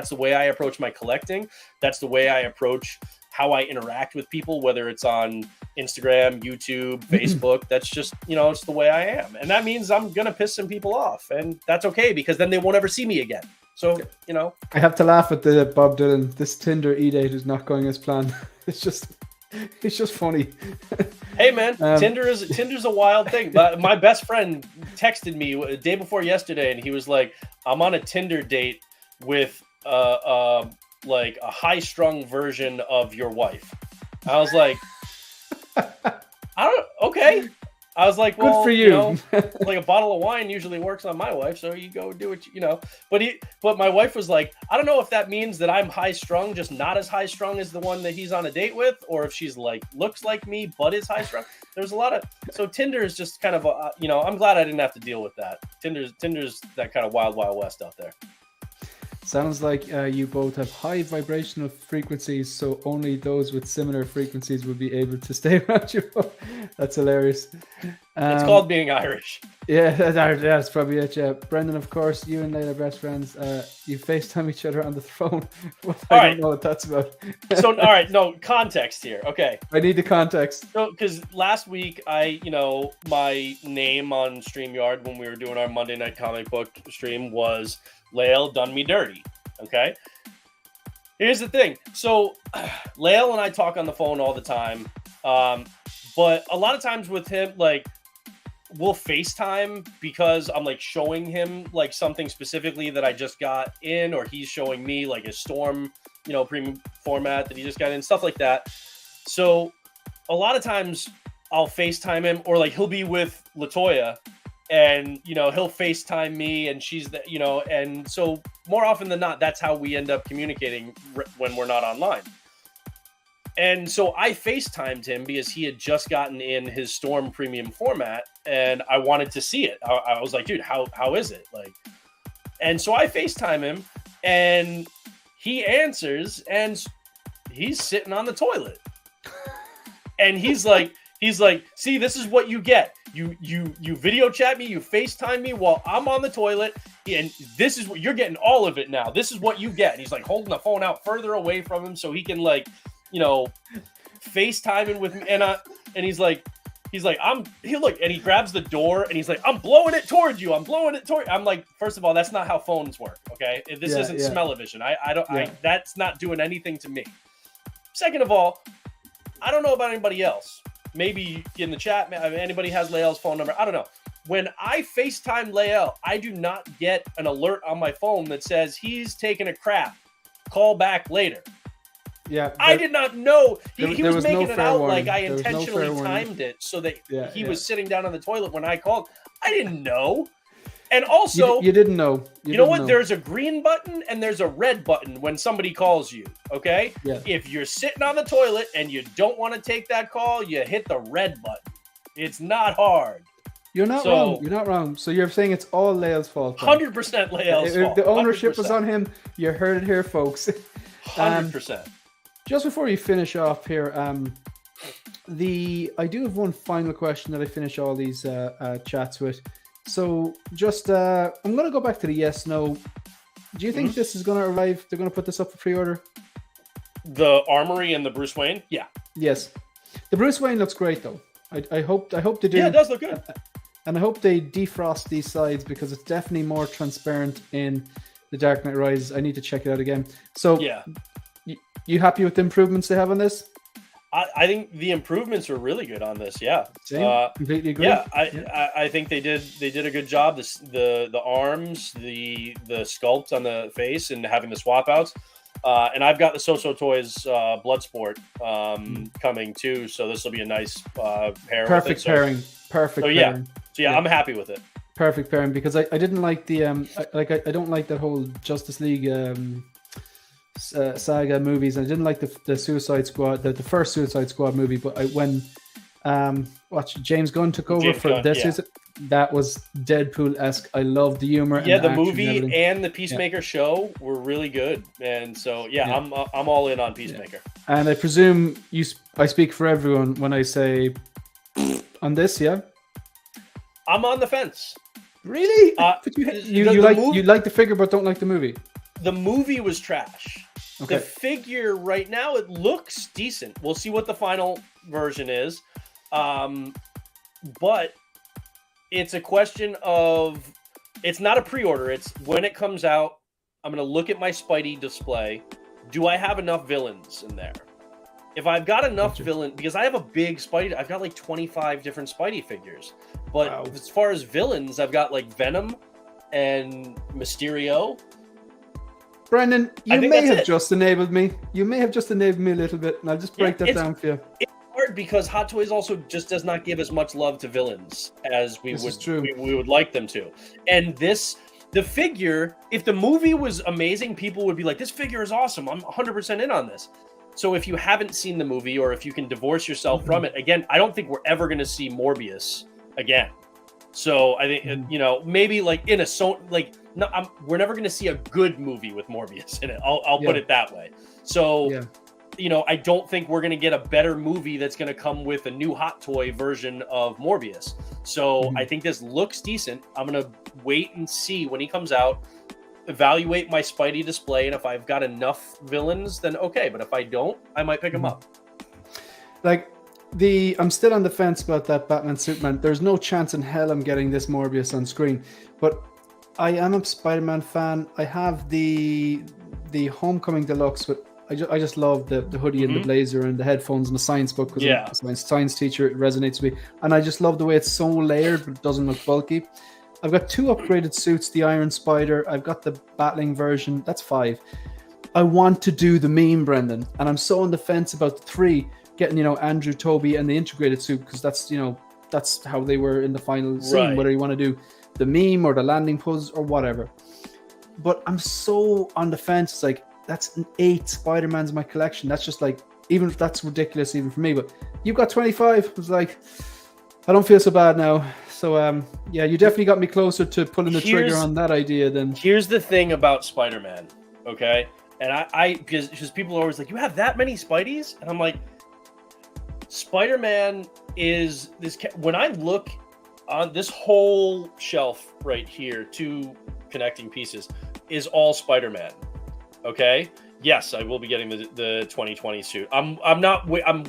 the way I approach my collecting. That's the way I approach how I interact with people, whether it's on Instagram, YouTube, Facebook. That's just, it's the way I am. And that means I'm going to piss some people off. And that's okay, because then they won't ever see me again. So,
I have to laugh at the Bob Dylan, this Tinder e-date is not going as planned. It's just funny.
Hey man, Tinder's a wild thing. My best friend texted me the day before yesterday, and he was like, "I'm on a Tinder date with like a high-strung version of your wife." I was like, okay. I was like, well,
good for you.
Like a bottle of wine usually works on my wife, so you go do what But my wife was like, I don't know if that means that I'm high strung, just not as high strung as the one that he's on a date with, or if she's like looks like me but is high strung. There's a lot of Tinder is just kind of I'm glad I didn't have to deal with that. Tinder's that kind of wild west out there.
Sounds like you both have high vibrational frequencies, so only those with similar frequencies will be able to stay around you. That's hilarious.
It's called being Irish.
Yeah, that's probably it. Yeah, Brendan, of course, you and Layla are best friends. You FaceTime each other on the phone. I don't know what that's about.
So, all right, no context here. Okay,
I need the context.
So, because last week my name on StreamYard when we were doing our Monday night comic book stream was Lael Done Me Dirty. Okay. Here's the thing. So Lael and I talk on the phone all the time. But a lot of times with him, like, we'll FaceTime because I'm like showing him like something specifically that I just got in, or he's showing me like a Storm, premium format that he just got in, stuff like that. So a lot of times I'll FaceTime him, or like he'll be with LaToya, and he'll FaceTime me, and she's and so more often than not, that's how we end up communicating when we're not online. And so I FaceTimed him because he had just gotten in his Storm premium format, and I wanted to see it. I was like, dude, how is it? Like, and so I FaceTime him, and he answers, and he's sitting on the toilet. And he's like, see, this is what you get. You video chat me, you FaceTime me while I'm on the toilet, and this is what you're getting, all of it now. This is what you get. And he's like holding the phone out further away from him so he can FaceTiming with me, and he's like, and he grabs the door, and he's like, I'm blowing it towards you. I'm like, first of all, that's not how phones work. Okay. This isn't smell-o-vision. That's not doing anything to me. Second of all, I don't know about anybody else. Maybe in the chat, anybody has Lael's phone number. I don't know. When I FaceTime Lael, I do not get an alert on my phone that says he's taking a crap. Call back later.
Yeah,
I did not know. He was making
no
it out
warning.
like I intentionally timed it so that he was sitting down on the toilet when I called. I didn't know. And also,
you didn't know.
You know what? There's a green button and there's a red button when somebody calls you. Okay?
Yeah.
If you're sitting on the toilet and you don't want to take that call, you hit the red button. It's not hard.
You're not wrong. You're not wrong. So you're saying it's all Lael's fault.
100% Lael's fault.
If the ownership was on him, you heard it here, folks.
100%.
Just before you finish off here, I do have one final question that I finish all these chats with. So just, I'm going to go back to the yes/no. Do you think this is going to arrive? They're going to put this up for pre-order?
The Armory and the Bruce Wayne? Yeah.
Yes. The Bruce Wayne looks great, though. I hope they do.
Yeah, it does look good.
And I hope they defrost these sides, because it's definitely more transparent in The Dark Knight Rises. I need to check it out again. So,
yeah.
You happy with the improvements they have on this?
I think the improvements are really good on this. Yeah,
completely agree.
Yeah, I think they did a good job. The arms, the sculpt on the face, and having the swap outs. And I've got the So Toys Bloodsport coming too, so this will be a nice pair.
Perfect pairing. Perfect.
So yeah,
pairing.
So yeah, I'm happy with it.
Perfect pairing, because I didn't like the I don't like that whole Justice League saga movies. I didn't like the Suicide Squad, the first Suicide Squad movie. But when James Gunn took over for this, that was Deadpool-esque. I love the humor.
Yeah,
and
the movie and the Peacemaker show were really good, and so I'm all in on Peacemaker.
Yeah. And I presume I speak for everyone when I say on this. Yeah, I'm
on the fence.
Really? But you like the figure but don't like the movie.
The movie was trash. Okay. The figure right now, it looks decent. We'll see what the final version is. But it's a question of, it's not a pre-order. It's when it comes out, I'm going to look at my Spidey display. Do I have enough villains in there? If I've got enough villain, because I have a big Spidey, I've got like 25 different Spidey figures. But as far as villains, I've got like Venom and Mysterio.
Brendan, you may have just enabled me. You may have just enabled me a little bit, and I'll just break that down for you.
It's hard because Hot Toys also just does not give as much love to villains as we would like them to. And the figure, if the movie was amazing, people would be like, this figure is awesome. I'm 100% in on this. So if you haven't seen the movie, or if you can divorce yourself from it, again, I don't think we're ever going to see Morbius again. So I think, maybe like in we're never going to see a good movie with Morbius in it. I'll put it that way. So, I don't think we're going to get a better movie that's going to come with a new Hot Toy version of Morbius. So I think this looks decent. I'm going to wait and see when he comes out, evaluate my Spidey display, and if I've got enough villains, then okay. But if I don't, I might pick him up.
I'm still on the fence about that Batman Superman. There's no chance in hell I'm getting this Morbius on screen. But I am a Spider-Man fan. I have the Homecoming Deluxe, but I just love the hoodie and the blazer and the headphones and the science book, because I'm a science teacher. It resonates with me. And I just love the way it's so layered, but it doesn't look bulky. I've got 2 upgraded suits, the Iron Spider. I've got the Batwing version. That's 5. I want to do the meme, Brendan. And I'm so on the fence about the 3, getting, Andrew, Toby, and the integrated suit, because that's how they were in the final scene, whether you want to do the meme or the landing pose or whatever. But I'm so on the fence. It's like, that's 8 Spider-Mans in my collection. That's just like, even if that's ridiculous even for me, but you've got 25. It was like, I don't feel so bad now. So you definitely got me closer to pulling the trigger on that idea then.
Here's the thing about Spider-Man, okay? And I because people are always like, you have that many Spideys? And I'm like, Spider-Man is this. When I look on this whole shelf right here, 2 connecting pieces, is all Spider-Man. Okay. Yes, I will be getting the 2020 suit. I'm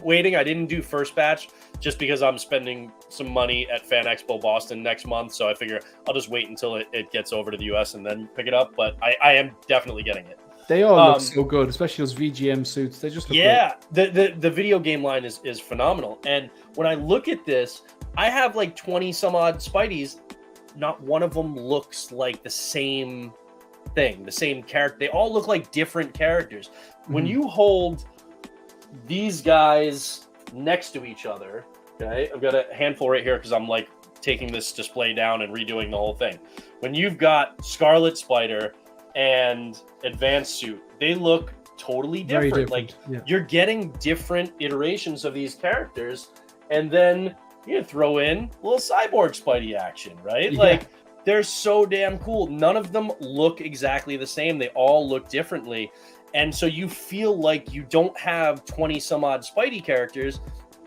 waiting. I didn't do first batch just because I'm spending some money at Fan Expo Boston next month. So I figure I'll just wait until it gets over to the US and then pick it up. But I am definitely getting it.
They all look so good, especially those VGM suits. They just look great. The video game line is phenomenal. And when I look at this, I have like 20 some odd Spideys. Not one of them looks like the same thing, the same character. They all look like different characters. When you hold these guys next to each other, okay, I've got a handful right here because I'm like taking this display down and redoing the whole thing. When you've got Scarlet Spider and Advanced Suit, they look totally different. Like you're getting different iterations of these characters, and then you throw in a little Cyborg Spidey action, right? Like they're so damn cool. None of them look exactly the same. They all look differently. And so you feel like you don't have 20 some odd Spidey characters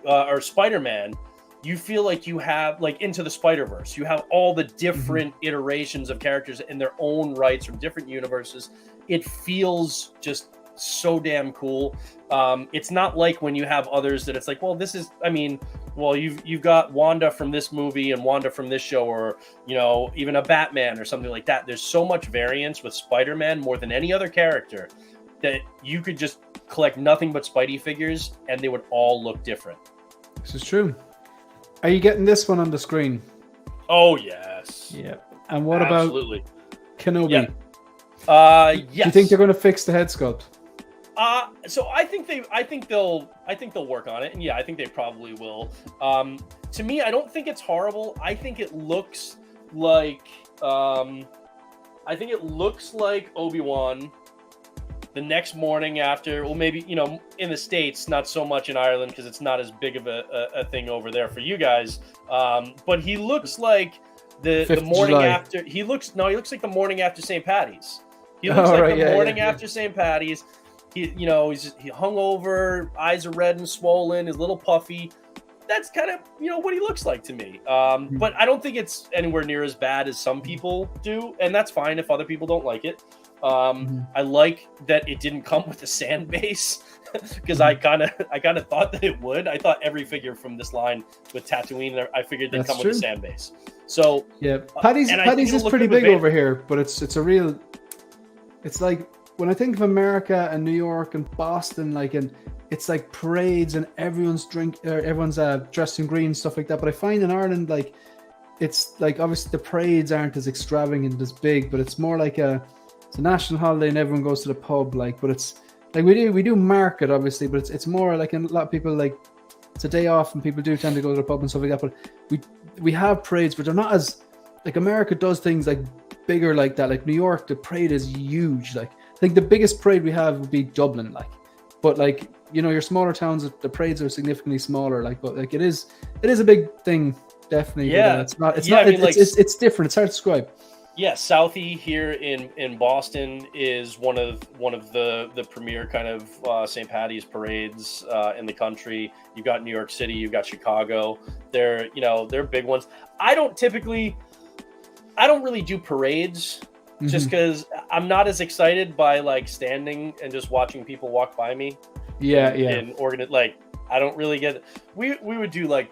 or Spider-Man. You feel like you have, like, Into the Spider-Verse. You have all the different iterations of characters in their own rights from different universes. It feels just so damn cool. It's not like when you have others that it's like, well, this is, you've got Wanda from this movie and Wanda from this show, or, even a Batman or something like that. There's so much variance with Spider-Man more than any other character that you could just collect nothing but Spidey figures and they would all look different. This is true. Are you getting this one on the screen?
Oh, yes.
Yeah. And what about Kenobi?
Yeah. Yes.
Do you think they're going to fix the head sculpt?
So I think they'll work on it, and I think they probably will. to me, I don't think it's horrible. I think it looks like Obi-Wan the next morning after, well, maybe, in the States, not so much in Ireland because it's not as big of a thing over there for you guys. But he looks like the morning after. He looks like the morning after St. Patty's. He looks the morning after St. Patty's. He's hungover, eyes are red and swollen, is a little puffy. That's kind of what he looks like to me. But I don't think it's anywhere near as bad as some people do, and that's fine if other people don't like it. I like that it didn't come with a sand base because I kind of thought that it would. I thought every figure from this line with Tatooine, I figured they'd come with a sand base. So
yeah, Paddy's is pretty big over here, but it's a real. It's like when I think of America and New York and Boston, it's like parades and everyone's dressed in green, stuff like that. But I find in Ireland, it's like obviously the parades aren't as extravagant, as big, but it's more like it's a national holiday and everyone goes to the pub. But it's like we do market obviously, but it's more like, and a lot of people it's a day off and people do tend to go to the pub and stuff like that. But we have parades, but they're not as like America does things bigger like that. Like New York, the parade is huge. I think the biggest parade we have would be Dublin. But your smaller towns, the parades are significantly smaller. But it is a big thing, definitely.
Yeah,
it's different. It's hard to describe.
Yeah, Southie here in Boston is one of the premier kind of St. Patty's parades in the country. You've got New York City, you've got Chicago. They're big ones. I don't really do parades. Just because I'm not as excited by standing and just watching people walk by me. And I don't really get it. We would do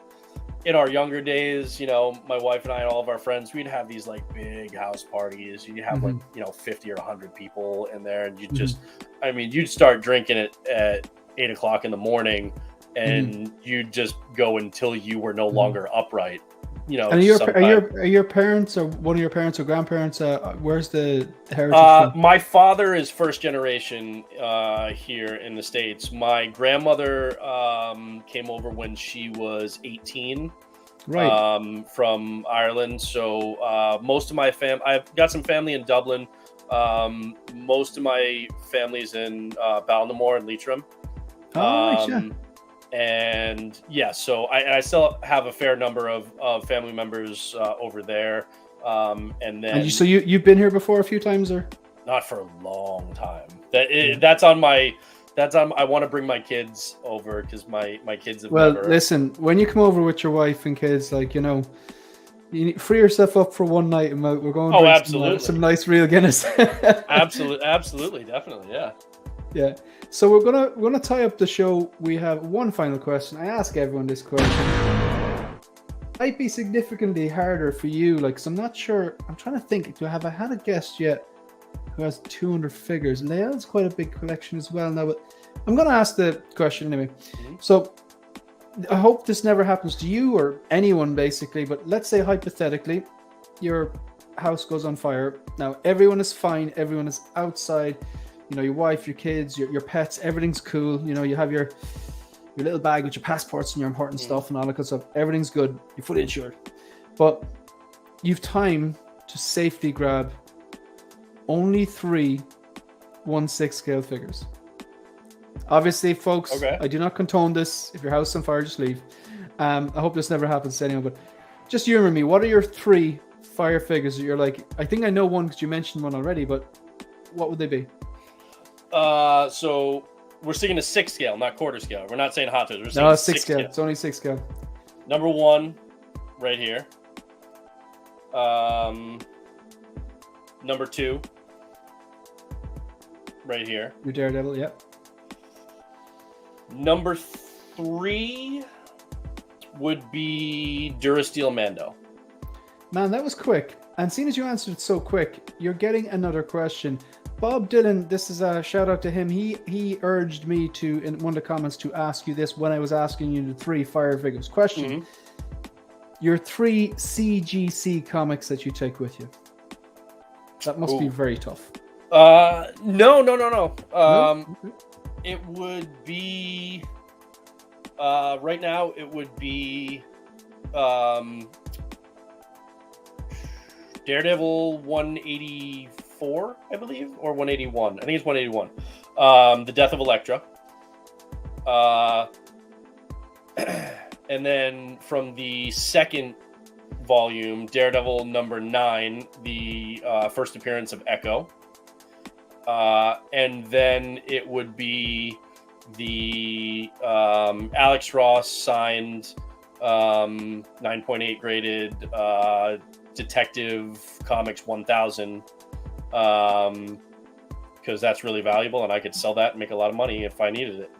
in our younger days, my wife and I and all of our friends, we'd have these big house parties. You'd have 50 or 100 people in there, and you'd start drinking it at 8 o'clock in the morning, and you'd just go until you were no longer upright. And are your parents or one of your parents or grandparents? Where's the heritage from? My father is first generation here in the States. My grandmother came over when she was 18, right? From Ireland. So most of my family, I've got some family in Dublin. Most of my family's in Ballinamore and Leitrim. And so I still have a fair number of family members over there. And then
so you've been here before a few times, or
not for a long time. That's on my. I want to bring my kids over because my kids have never.
Listen, when you come over with your wife and kids, you need free yourself up for one night and we're going to drink some nice real Guinness.
absolutely, definitely,
yeah. So we're gonna tie up the show. We have one final question. I ask everyone this question. Might be significantly harder for you, because I'm not sure. I'm trying to think. Have I had a guest yet who has 200 figures? Leil's quite a big collection as well now, but I'm gonna ask the question anyway. So I hope this never happens to you or anyone, basically. But let's say hypothetically, your house goes on fire. Now everyone is fine. Everyone is outside. Your wife, your kids, your pets, everything's cool. You have your little bag with your passports and your important stuff and all that good stuff. Everything's good. You're fully insured. But you've time to safely grab only 3 1/6 scale figures. Obviously, folks, I do not condone this. If your house is on fire, just leave. I hope this never happens to anyone, but just humor me. What are your 3 fire figures that you're I think I know one because you mentioned one already, but what would they be?
So we're sticking to 6 scale, not quarter scale. We're not saying hot toys. We're saying 6 scale.
It's only 6 scale.
Number 1, right here. Number 2, right here.
Your Daredevil, yeah.
Number 3 would be Durasteel Mando.
Man, that was quick. And seeing as you answered so quick, you're getting another question. Bob Dylan, this is a shout out to him. He urged me to, in one of the comments, to ask you this when I was asking you the 3 fire figures. Question: your 3 CGC comics that you take with you. That must be very tough.
No. It would be right now. It would be Daredevil 184, I believe, or 181. I think it's 181. The Death of Elektra. And then from the second volume, Daredevil number 9, the first appearance of Echo. And then it would be the Alex Ross signed 9.8 graded Detective Comics 1000, because that's really valuable and I could sell that and make a lot of money if I needed it.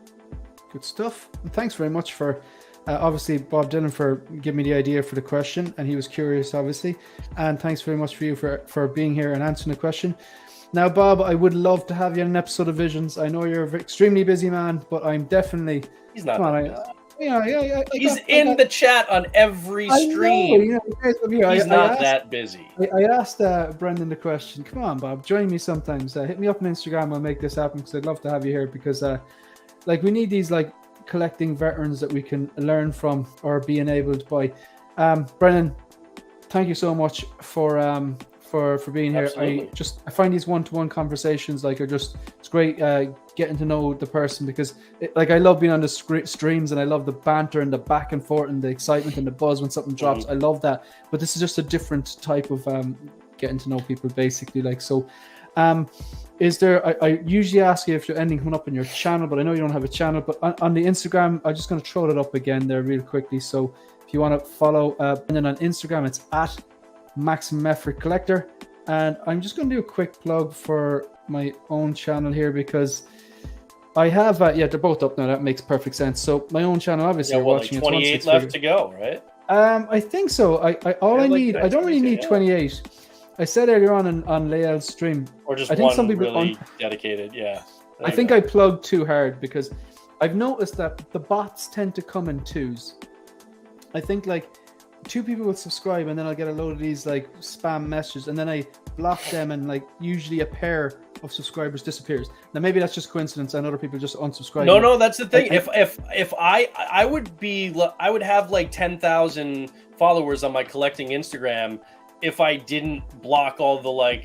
Good stuff. And thanks very much for obviously Bob Dylan for giving me the idea for the question, and he was curious obviously, and thanks very much for you for being here and answering the question. Now Bob, I would love to have you in an episode of Visions. I know you're an extremely busy man, but I'm definitely
he's not
he's
in the chat on every stream. He's not that busy.
I asked Brendan the question. Come on, Bob, join me sometimes. Hit me up on Instagram. I'll make this happen because I'd love to have you here because we need these collecting veterans that we can learn from or be enabled by. Brendan, thank you so much for being here.
Absolutely.
I find these one-to-one conversations it's great getting to know the person because I love being on the streams and I love the banter and the back and forth and the excitement and the buzz when something drops. I love that, but this is just a different type of getting to know people basically. Is there? I usually ask you if there's anything coming up on your channel, but I know you don't have a channel. But on the Instagram, I'm just going to throw it up again there real quickly. So if you want to follow Brendan on Instagram, it's at Maximum Effort Collector. And I'm just going to do a quick plug for my own channel here because I have they're both up now. That makes perfect sense. So my own channel, obviously, you're watching
28 left to go, right?
I think so. I don't really need 28. I said earlier on Lael's stream,
or just
I think
one
some people
really dedicated. Yeah,
I think I plugged too hard because I've noticed that the bots tend to come in twos. I think 2 people will subscribe and then I'll get a load of these spam messages and then I block them and usually a pair of subscribers disappears. Now maybe that's just coincidence and other people just unsubscribe.
No, that's the thing. If I would have 10,000 followers on my collecting Instagram if I didn't block all the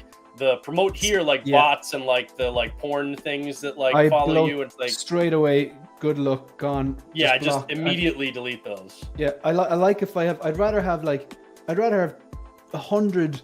promote here bots and the porn things that
I
follow you and
straight away. Good luck, gone.
Yeah, just immediately delete those.
Yeah, I like if I have. I'd rather have 100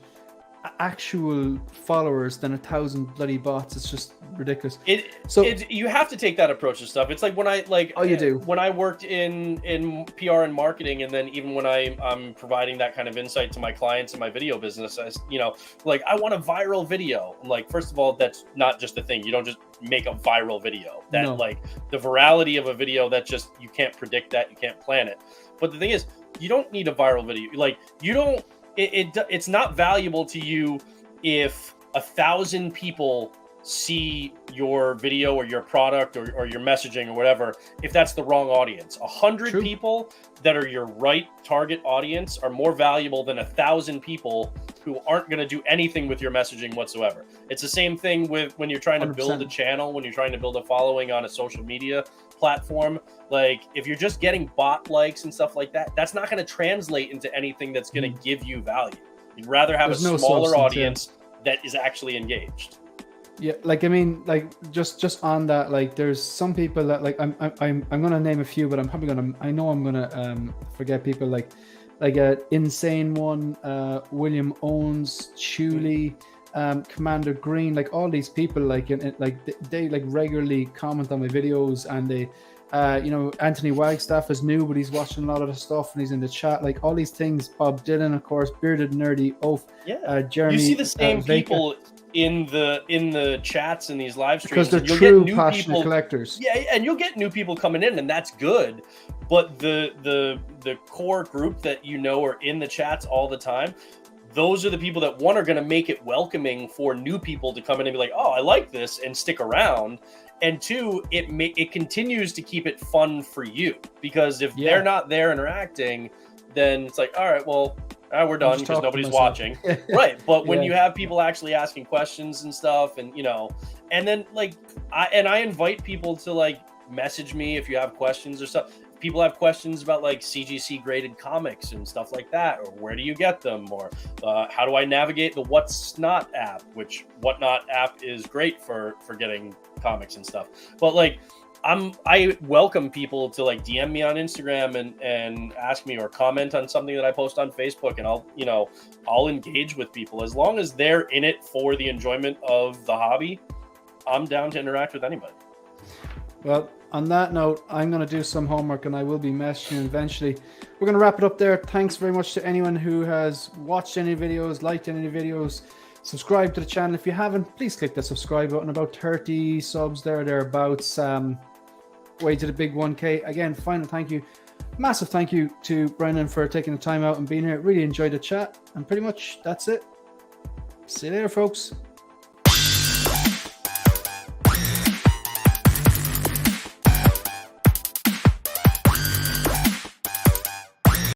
actual followers than 1,000 bloody bots. It's just ridiculous.
You have to take that approach to stuff. It's like when I
you do.
When I worked in PR and marketing, and then even when I'm providing that kind of insight to my clients in my video business, I want a viral video. First of all, that's not just a thing. You don't just make a viral video. That the virality of a video, that just you can't predict that, you can't plan it. But the thing is, you don't need a viral video. You don't. It's not valuable to you if 1,000 people see your video or your product or your messaging or whatever, if that's the wrong audience. 100 people that are your right target audience are more valuable than 1,000 people who aren't going to do anything with your messaging whatsoever. It's the same thing with when you're trying to 100%. Build a channel, when you're trying to build a following on a social media platform. If you're just getting bot likes and stuff like that, that's not going to translate into anything that's going to give you value. You'd rather have a smaller audience that is actually engaged.
Yeah, just on that, there's some people that I'm gonna name a few, but I'm gonna forget people Insane One, William Owens, Chuli, Commander Green, all these people they regularly comment on my videos, and they Anthony Wagstaff is new, but he's watching a lot of the stuff and he's in the chat, all these things. Bob Dylan, of course, Bearded Nerdy Oaf, Jeremy.
You see the same people in the chats in these live streams
because they're true passionate collectors.
Yeah, and you'll get new people coming in, and that's good. But the core group that are in the chats all the time, those are the people that are going to make it welcoming for new people to come in and be like, oh, I like this, and stick around. And 2, it continues to keep it fun for you, because if they're not there interacting, then it's all right, well, we're done because nobody's watching. Right. But when you have people actually asking questions and stuff, and and then I invite people to message me if you have questions or stuff. people have questions about like CGC graded comics and stuff like that, or where do you get them, or how do I navigate the What's Not app, which Whatnot app is great for getting comics and stuff. But like, I welcome people to like DM me on Instagram and ask me, or comment on something that I post on Facebook, and I'll engage with people as long as they're in it for the enjoyment of the hobby. I'm down to interact with anybody.
Well, on that note, I'm going to do some homework and I will be messaging you eventually. We're going to wrap it up there. Thanks very much to anyone who has watched any videos, liked any videos, subscribed to the channel. If you haven't, please click the subscribe button. About 30 subs thereabouts. Way to the big 1K. Again, final thank you. Massive thank you to Brendan for taking the time out and being here. Really enjoyed the chat. And pretty much that's it. See you later, folks.